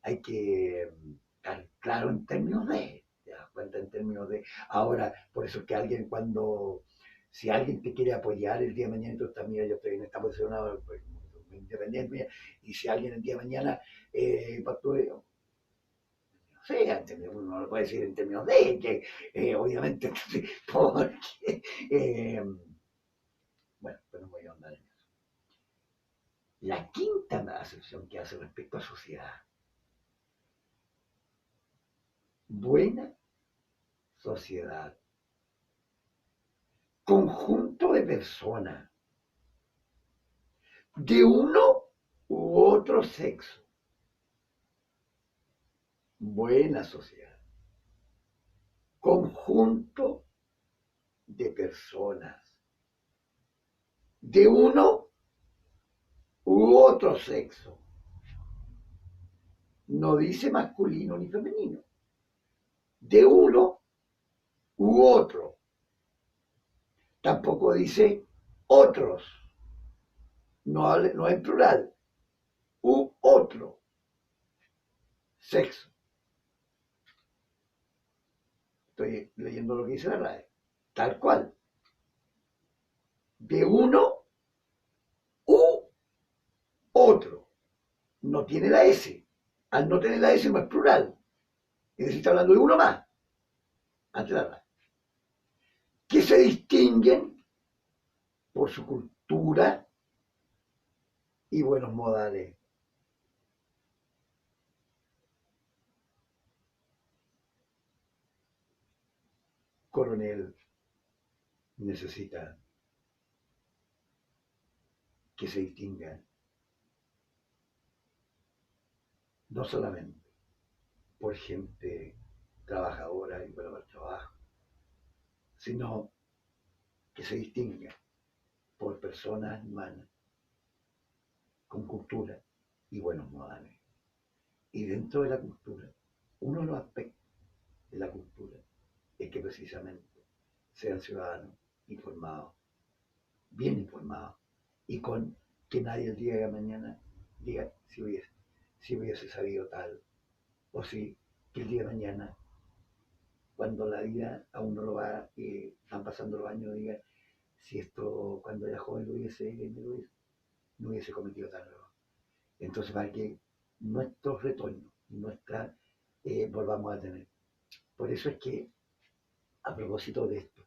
hay que estar claro en términos de, te das cuenta en términos de, ahora, por eso es que alguien cuando, si alguien te quiere apoyar el día de mañana, entonces también yo estoy en esta posición pues, independiente, y si alguien el día de mañana, no sé, uno no lo puede decir en términos de que, obviamente, porque, bueno, pero no voy a andar en eso. La quinta acepción que hace respecto a sociedad, buena sociedad, conjunto de personas de uno u otro sexo, buena sociedad, conjunto de personas de uno u otro sexo, no dice masculino ni femenino, de uno u otro, tampoco dice otros, no en plural, u otro sexo. Estoy leyendo lo que dice la RAE, tal cual, de uno u otro, no tiene la S, al no tener la S no es plural, es decir, está hablando de uno más, antes de la RAE, que se distinguen por su cultura y buenos modales. Coronel necesita que se distinga no solamente por gente trabajadora y para el trabajo, sino que se distinga por personas humanas con cultura y buenos modales. Y dentro de la cultura, uno de los aspectos de la cultura es que precisamente sean ciudadanos informados, bien informados, y con que nadie el día de mañana diga si hubiese sabido tal, o si que el día de mañana, cuando la vida a uno lo va, están pasando los años, diga, si esto cuando era joven no hubiese cometido tal error. Entonces, para que nuestros retoños, nuestra, volvamos a tener. Por eso es que, a propósito de esto,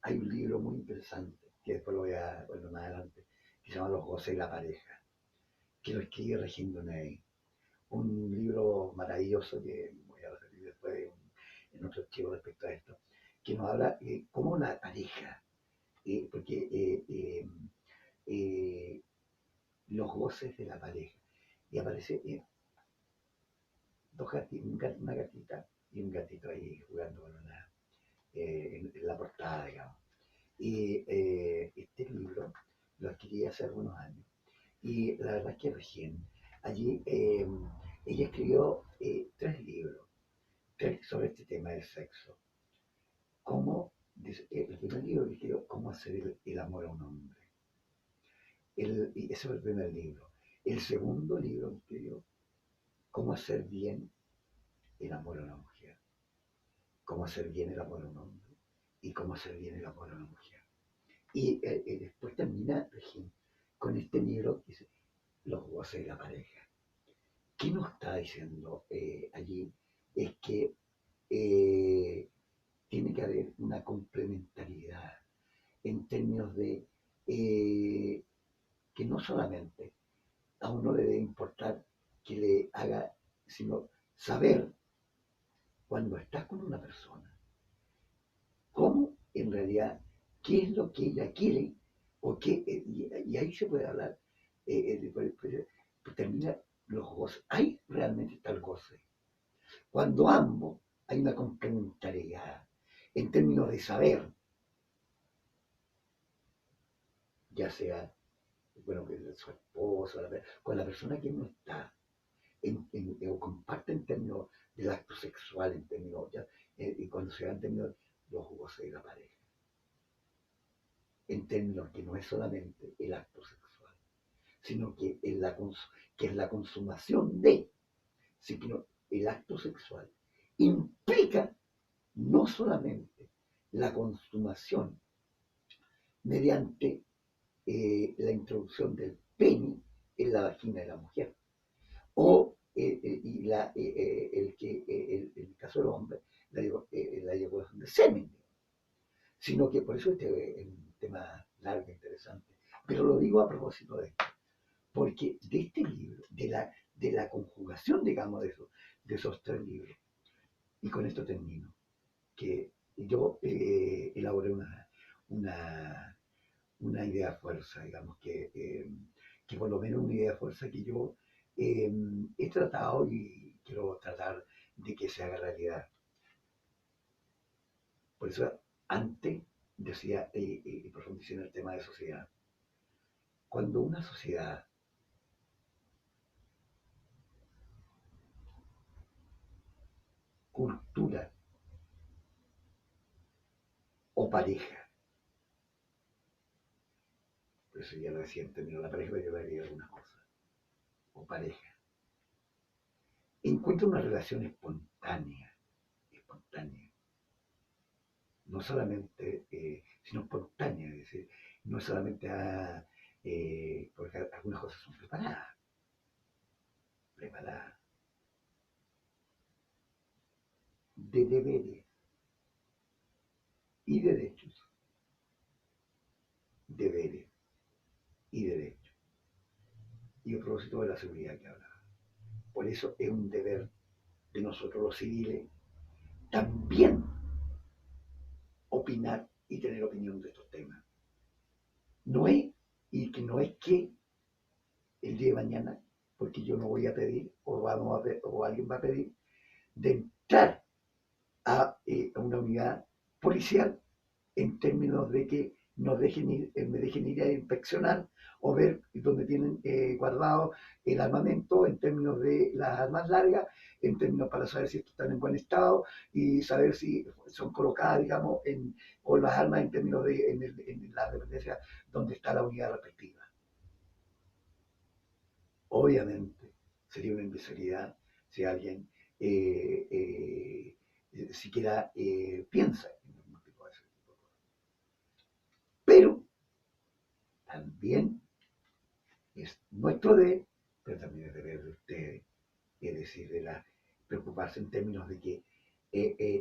hay un libro muy interesante, que después lo voy a ver más adelante, que se llama Los goces de la pareja, que lo escribe Regine Ney. Un libro maravilloso que voy a referir después en otro archivo respecto a esto, que nos habla de cómo la pareja, porque eh, los goces de la pareja, y aparece una gatita y un gatito ahí jugando con en la portada, digamos. Y este libro lo adquirí hace algunos años. Y la verdad es que recién, allí ella escribió 3 libros, 3 sobre este tema del sexo. El primer libro que escribió, Cómo hacer el amor a un hombre. Y ese fue el primer libro. El segundo libro que escribió, Cómo hacer bien el amor a una mujer. Cómo hacer bien el amor a un hombre y cómo hacer bien el amor a una mujer. Y después termina con este libro que dice Los goces de la pareja. ¿Qué nos está diciendo allí? Es que tiene que haber una complementariedad en términos de que no solamente a uno le debe importar que le haga, sino saber cuando estás con una persona, cómo en realidad, qué es lo que ella quiere, o qué, y ahí se puede hablar, termina los goces. Hay realmente tal goce. Cuando ambos hay una complementariedad en términos de saber, ya sea, bueno, que su esposa, con la persona que no está, o comparte en términos del acto sexual, en términos, ya, y cuando se da en términos de los goces de la pareja, en términos que no es solamente el acto sexual, sino que es la consumación de, sino el acto sexual implica no solamente la consumación mediante la introducción del pene en la vagina de la mujer, o el caso del hombre, la eyaculación de semen, sino que por eso este es un tema largo e interesante. Pero lo digo a propósito de esto, porque de este libro, de la conjugación, digamos, de esos 3 libros, y con esto termino, que yo elaboré una, una idea fuerza, digamos, que por lo menos una idea fuerza que yo he tratado y quiero tratar de que se haga realidad. Por eso antes decía y profundicé en el tema de sociedad. Cuando una sociedad cultura o pareja, por eso ya lo decía en términos de la pareja, pero yo le agregué algunas cosas, o pareja, encuentra una relación espontánea, no solamente, sino espontánea, es decir, no solamente porque algunas cosas son preparadas, de deberes y derechos, deberes y derechos, y a propósito de la seguridad que hablaba. Por eso es un deber de nosotros los civiles también opinar y tener opinión de estos temas. No es, y que no es que el día de mañana, porque yo no voy a pedir, o alguien va a pedir, de entrar a una unidad policial en términos de que me dejen ir a inspeccionar o ver dónde tienen guardado el armamento en términos de las armas largas, en términos para saber si están en buen estado y saber si son colocadas, digamos, o las armas en términos de en la dependencia donde está la unidad respectiva. Obviamente sería una imbecilidad si alguien siquiera piensa en un tipo de ese tipo de cosas. Pero también es nuestro deber, pero también es deber de ustedes, es decir, preocuparse en términos de que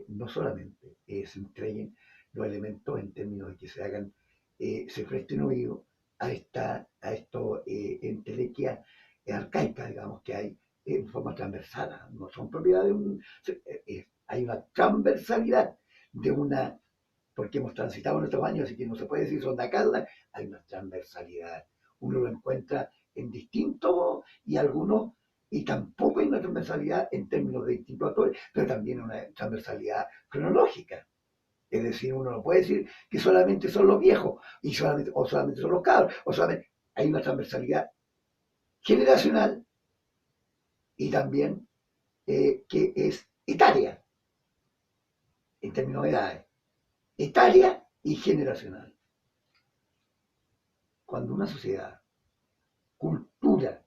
no solamente se entreguen los elementos en términos de que se hagan, se presten oído a esto entelequia arcaica, digamos, que hay en forma transversal, no son propiedad de hay una transversalidad de una, porque hemos transitado nuestros años, así que no se puede decir son de acá, hay una transversalidad, uno lo encuentra en distintos y algunos, y tampoco hay una transversalidad en términos de distintos actores, pero también una transversalidad cronológica. Es decir, uno no puede decir que solamente son los viejos, o solamente son los cabros, o solamente hay una transversalidad generacional y también que es etaria, en términos de edades, etaria y generacional. Cuando una sociedad, cultura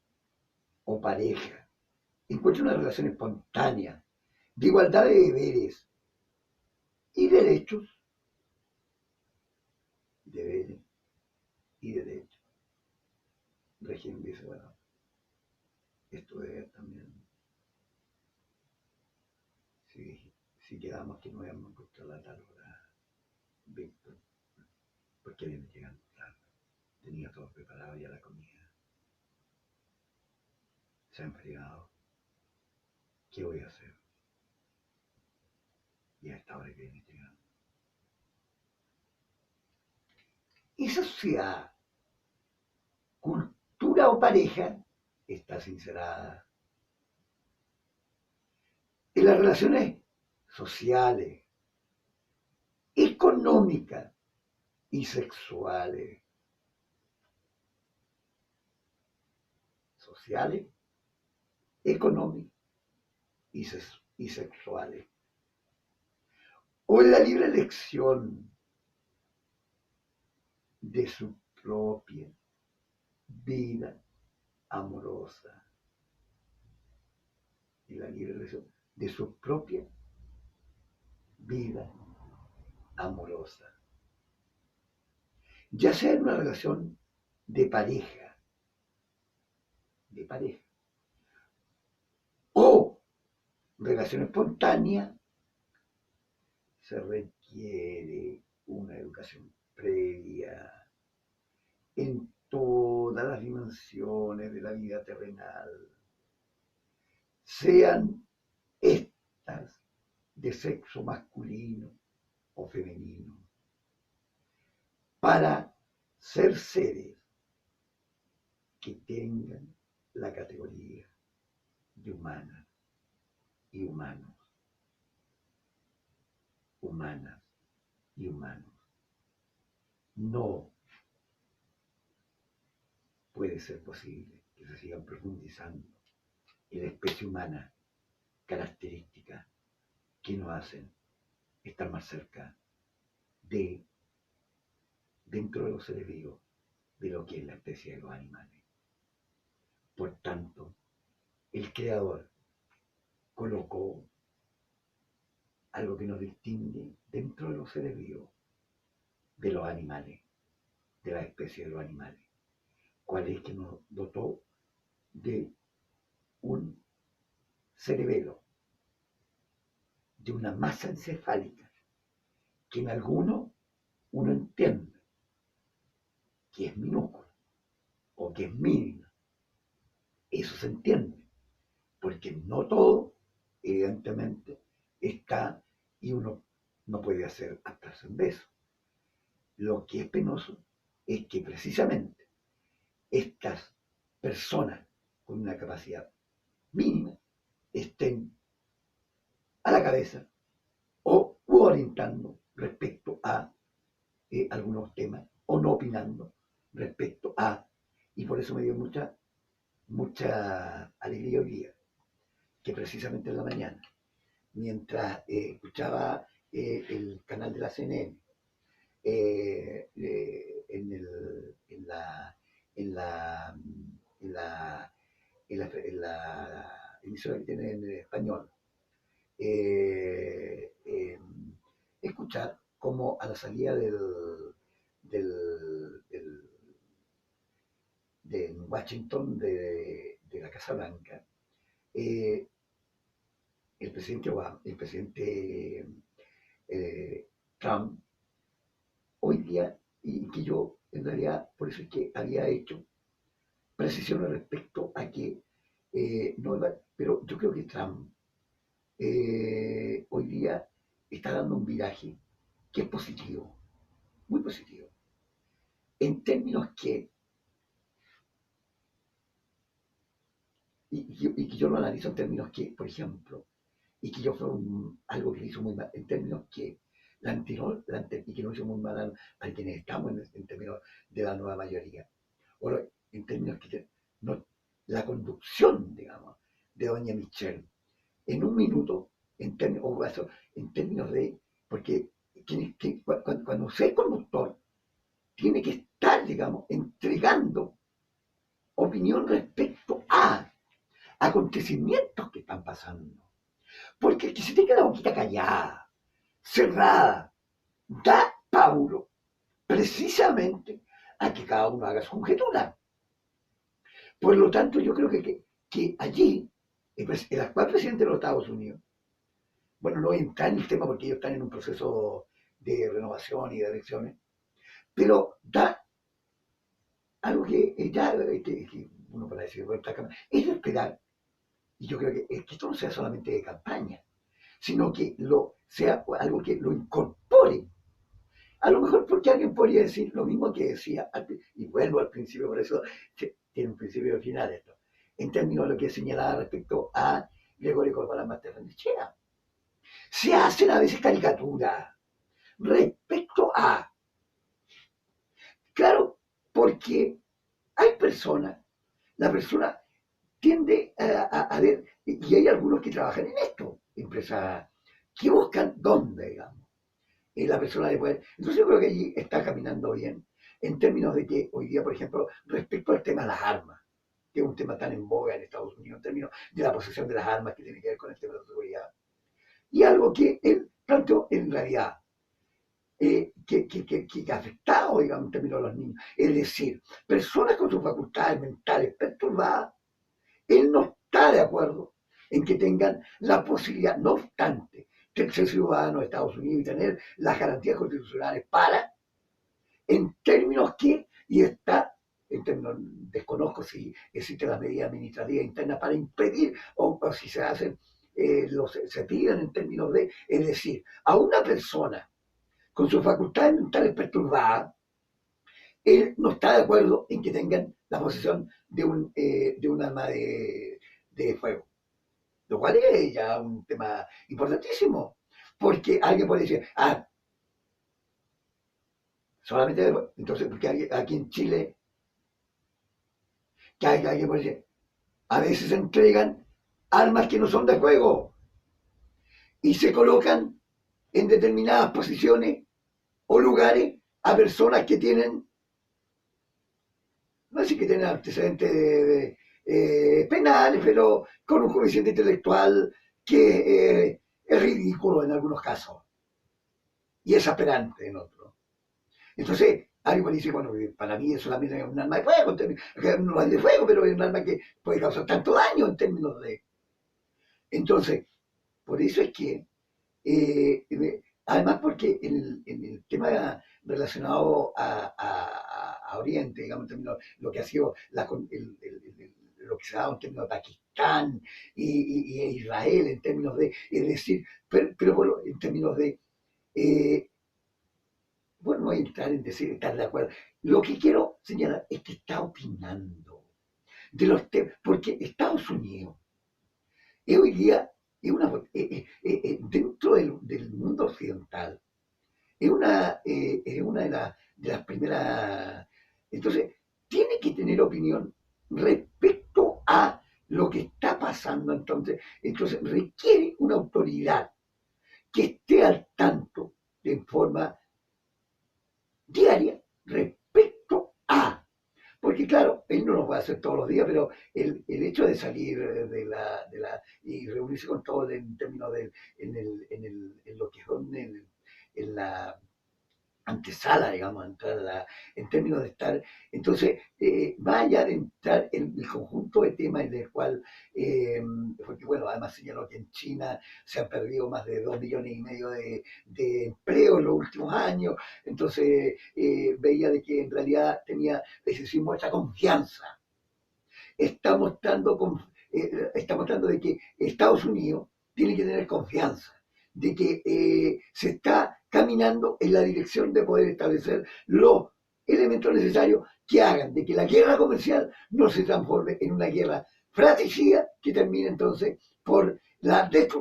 o pareja encuentra una relación espontánea de igualdad de deberes y derechos, deberes y derechos, régimen dice, bueno, esto debe también, si quedamos que no vamos a encontrar la tal hora, Víctor, porque viene llegando tarde, tenía todo preparado ya la comida, se ha enfriado, ¿qué voy a hacer? Y a esta hora que viene llegando. Esa sociedad, cultura o pareja, está sincerada en las relaciones sociales, económicas y sexuales. Sociales, económicas y sexuales. O en la libre elección de su propia vida amorosa. En la libre elección de su propia vida amorosa. Ya sea en una relación de pareja, o relación espontánea, se requiere una educación previa en todas las dimensiones de la vida terrenal, sean estas de sexo masculino o femenino, para ser seres que tengan la categoría de humanas y humanos, humanas y humanos. No puede ser posible que se sigan profundizando en la especie humana características que nos hacen estar más cerca de, dentro de los seres vivos, de lo que es la especie de los animales. Por tanto, el Creador colocó algo que nos distingue dentro de los seres vivos, de los animales, de la especie de los animales. ¿Cuál es que nos dotó de un cerebelo, de una masa encefálica, que en algunos uno entiende que es minúscula o que es mínima? Eso se entiende, porque no todo, evidentemente, está y uno no puede hacer abstracción de eso. Lo que es penoso es que precisamente estas personas con una capacidad mínima estén a la cabeza o orientando respecto a algunos temas o no opinando respecto a, y por eso me dio mucha alegría hoy día, que precisamente en la mañana, mientras escuchaba el canal de la CNN, en la en la en la en la emisora que tiene en español, eh, eh, escuchar como a la salida del, de Washington, de la Casa Blanca, eh, el presidente Obama, el presidente Trump, hoy día, y que yo en realidad por eso es que había hecho precisiones respecto a que no iba, pero yo creo que Trump hoy día está dando un viraje que es positivo, muy positivo, en términos que, y que yo lo analizo en términos que, por ejemplo, y que yo fue algo que le hizo muy mal, en términos que y que no hizo muy mal a quienes estamos en términos de la nueva mayoría. Bueno, en términos que no, la conducción, digamos, de doña Michelle, en un minuto, en términos de, porque cuando usted es conductor, tiene que estar, digamos, entregando opinión respecto a acontecimientos que están pasando. Porque el que se tenga la boquita callada, cerrada, da Paulo precisamente a que cada uno haga su conjetura. Por lo tanto, yo creo que allí, el actual presidente de los Estados Unidos, bueno, no entra en el tema porque ellos están en un proceso de renovación y de elecciones, pero da algo que ya, que uno para decir, bueno, es de esperar, y yo creo que esto no sea solamente de campaña, sino que sea algo que lo incorpore. A lo mejor porque alguien podría decir lo mismo que decía, y vuelvo al principio, por eso tiene un principio y un final esto, en términos de lo que señalaba respecto a Gregorio Corbalán Masterrandechea. Se hacen a veces caricaturas respecto a, claro, porque hay personas, la persona tiende a ver, y hay algunos que trabajan en esto, empresas que buscan dónde, digamos, la persona de poder. Entonces yo creo que allí está caminando bien, en términos de que hoy día, por ejemplo, respecto al tema de las armas, que es un tema tan en boga en Estados Unidos, en términos de la posesión de las armas que tiene que ver con el tema de la seguridad, y algo que él planteó en realidad, que ha afectado, digamos, en términos de los niños. Es decir, personas con sus facultades mentales perturbadas, él no está de acuerdo en que tengan la posibilidad, no obstante, de ser ciudadanos de Estados Unidos y tener las garantías constitucionales para, en términos que, y está, en términos, desconozco si existen las medidas administrativas internas para impedir o si se hacen, se piden en términos de, es decir, a una persona con sus facultades mentales perturbadas, él no está de acuerdo en que tengan la posesión de un arma de fuego. Lo cual es ya un tema importantísimo. Porque alguien puede decir, solamente entonces, porque aquí en Chile, que hay alguien puede decir, a veces se entregan armas que no son de fuego y se colocan en determinadas posiciones o lugares a personas que tienen, no sé que tienen antecedentes penales, pero con un coeficiente intelectual que es ridículo en algunos casos y es aberrante en otros. Entonces, alguien dice, bueno, para mí eso también es un arma de fuego, no es de fuego, pero es un arma que puede causar tanto daño en términos de... Entonces, por eso es que, además porque en el tema relacionado a Oriente, digamos, en términos de lo que ha sido lo que se ha dado en términos de Pakistán y Israel, en términos de, es decir, pero bueno, en términos de bueno, no voy a entrar en decir estar de acuerdo. Lo que quiero señalar es que está opinando de los temas, porque Estados Unidos hoy día es dentro del mundo occidental, es una de las primeras. Entonces, tiene que tener opinión respecto a lo que está pasando. Entonces requiere una autoridad que esté al tanto de forma diaria respecto a, porque claro, él no lo puede hacer todos los días, pero el hecho de salir y reunirse con todos en términos de en lo que son en la antesala, digamos, a entrar en términos de estar. Entonces, más allá de entrar en el conjunto de temas en el cual, porque bueno, además señaló que en China se han perdido más de 2,5 millones de empleos en los últimos años, entonces veía de que en realidad tenía, es decir, mucha confianza, está mostrando, está mostrando de que Estados Unidos tiene que tener confianza, de que se está caminando en la dirección de poder establecer los elementos necesarios que hagan de que la guerra comercial no se transforme en una guerra fratricida que termine entonces por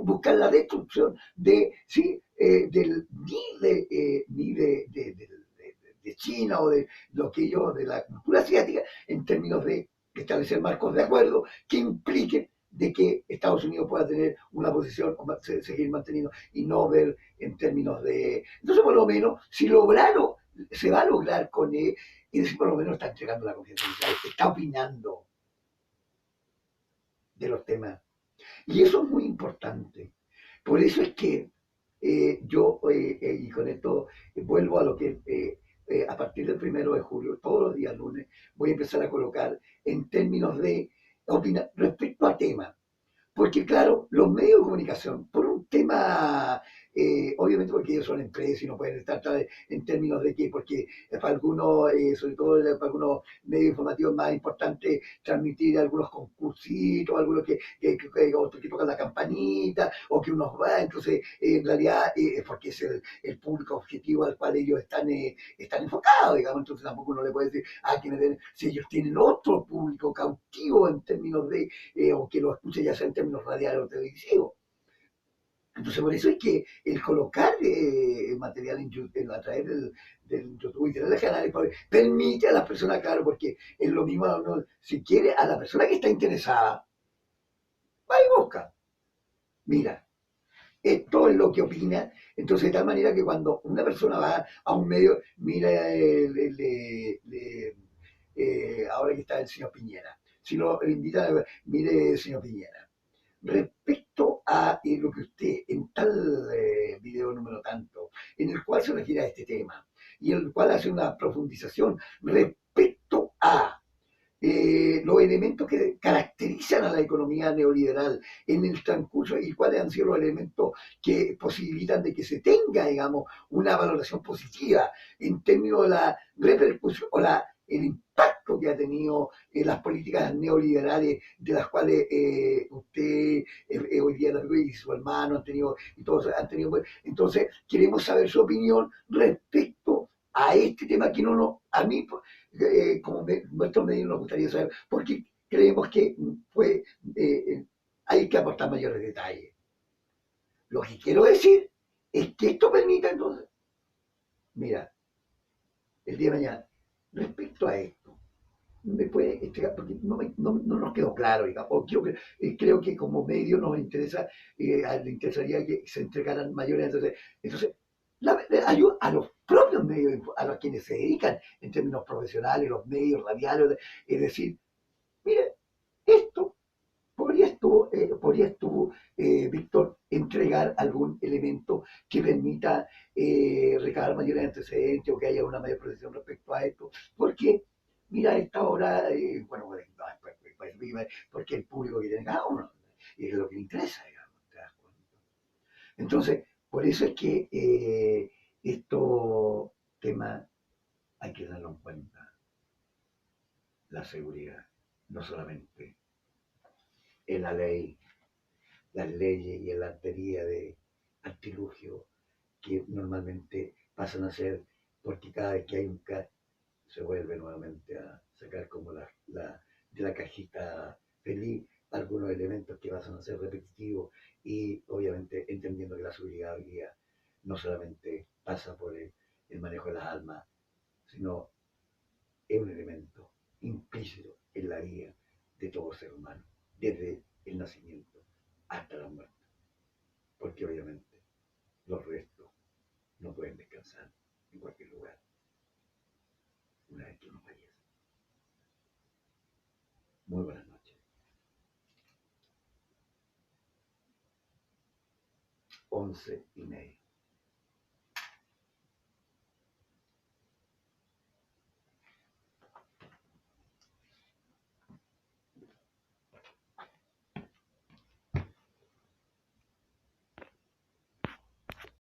buscar la destrucción de, sí, ni de China o de lo que ellos, de la cultura asiática, en términos de establecer marcos de acuerdo que impliquen de que Estados Unidos pueda tener una posición o seguir manteniendo y no ver en términos de... Entonces, por lo menos, si lograron, se va a lograr con él, y decir, por lo menos está entregando la confianza social, está opinando de los temas. Y eso es muy importante. Por eso es que y con esto vuelvo a lo que a partir del 1 de julio, todos los días lunes, voy a empezar a colocar en términos de opinar respecto a temas. Porque claro, los medios de comunicación, por un tema, obviamente porque ellos son empresas y no pueden estar en términos de que, porque para algunos, sobre todo para algunos medios informativos más importantes, transmitir algunos concursitos, algunos otros que tocan la campanita, o que unos van, entonces en realidad porque es el público objetivo al cual ellos están enfocados, digamos, entonces tampoco uno le puede decir, si ellos tienen otro público cautivo en términos de o que lo escuche ya sea en términos radiales o televisivos. Entonces, por eso es que el colocar material en YouTube, a través del YouTube y tener canales permite a las personas, claro, porque es lo mismo, ¿no? Si quiere, a la persona que está interesada, va y busca. Mira, esto es lo que opina. Entonces, de tal manera que cuando una persona va a un medio, mira, ahora que está el señor Piñera, si lo invita, mire, señor Piñera, respecto a lo que usted en tal video número tanto, en el cual se refiere a este tema y en el cual hace una profundización respecto a los elementos que caracterizan a la economía neoliberal en el transcurso y cuáles han sido los elementos que posibilitan de que se tenga, digamos, una valoración positiva en términos de la repercusión o el impacto que ha tenido las políticas neoliberales de las cuales usted hoy día y su hermano han tenido y todos han tenido. Entonces, queremos saber su opinión respecto a este tema que a mí como nuestros medios nos gustaría saber, porque creemos que pues, hay que aportar mayores detalles. Lo que quiero decir es que esto permita entonces, mira, el día de mañana, respecto a esto, me puede explicar, porque no nos quedó claro, digamos, o creo que como medio nos interesa, le interesaría que se entregaran mayores, entonces ayuda a los propios medios, a los quienes se dedican en términos profesionales, los medios radiales, es decir, mire, esto podrías tú, Víctor, entregar algún elemento que permita recabar mayores antecedentes o que haya una mayor protección respecto a esto. Porque, mira, a esta hora, bueno, porque el público que tiene cada uno es lo que le interesa, digamos, ¿te das cuenta? Entonces, por eso es que estos temas hay que tenerlo en cuenta, la seguridad, no solamente en la ley, las leyes y en la teoría de artilugio que normalmente pasan a ser, porque cada vez que hay un CAT se vuelve nuevamente a sacar como de la cajita feliz algunos elementos que pasan a ser repetitivos y obviamente entendiendo que la seguridad hoy día no solamente pasa por el manejo de las armas, sino es un elemento implícito en la vida de todo ser humano, desde el nacimiento hasta la muerte, porque obviamente los restos no pueden descansar en cualquier lugar una vez que uno fallece. Muy buenas noches. 11:30.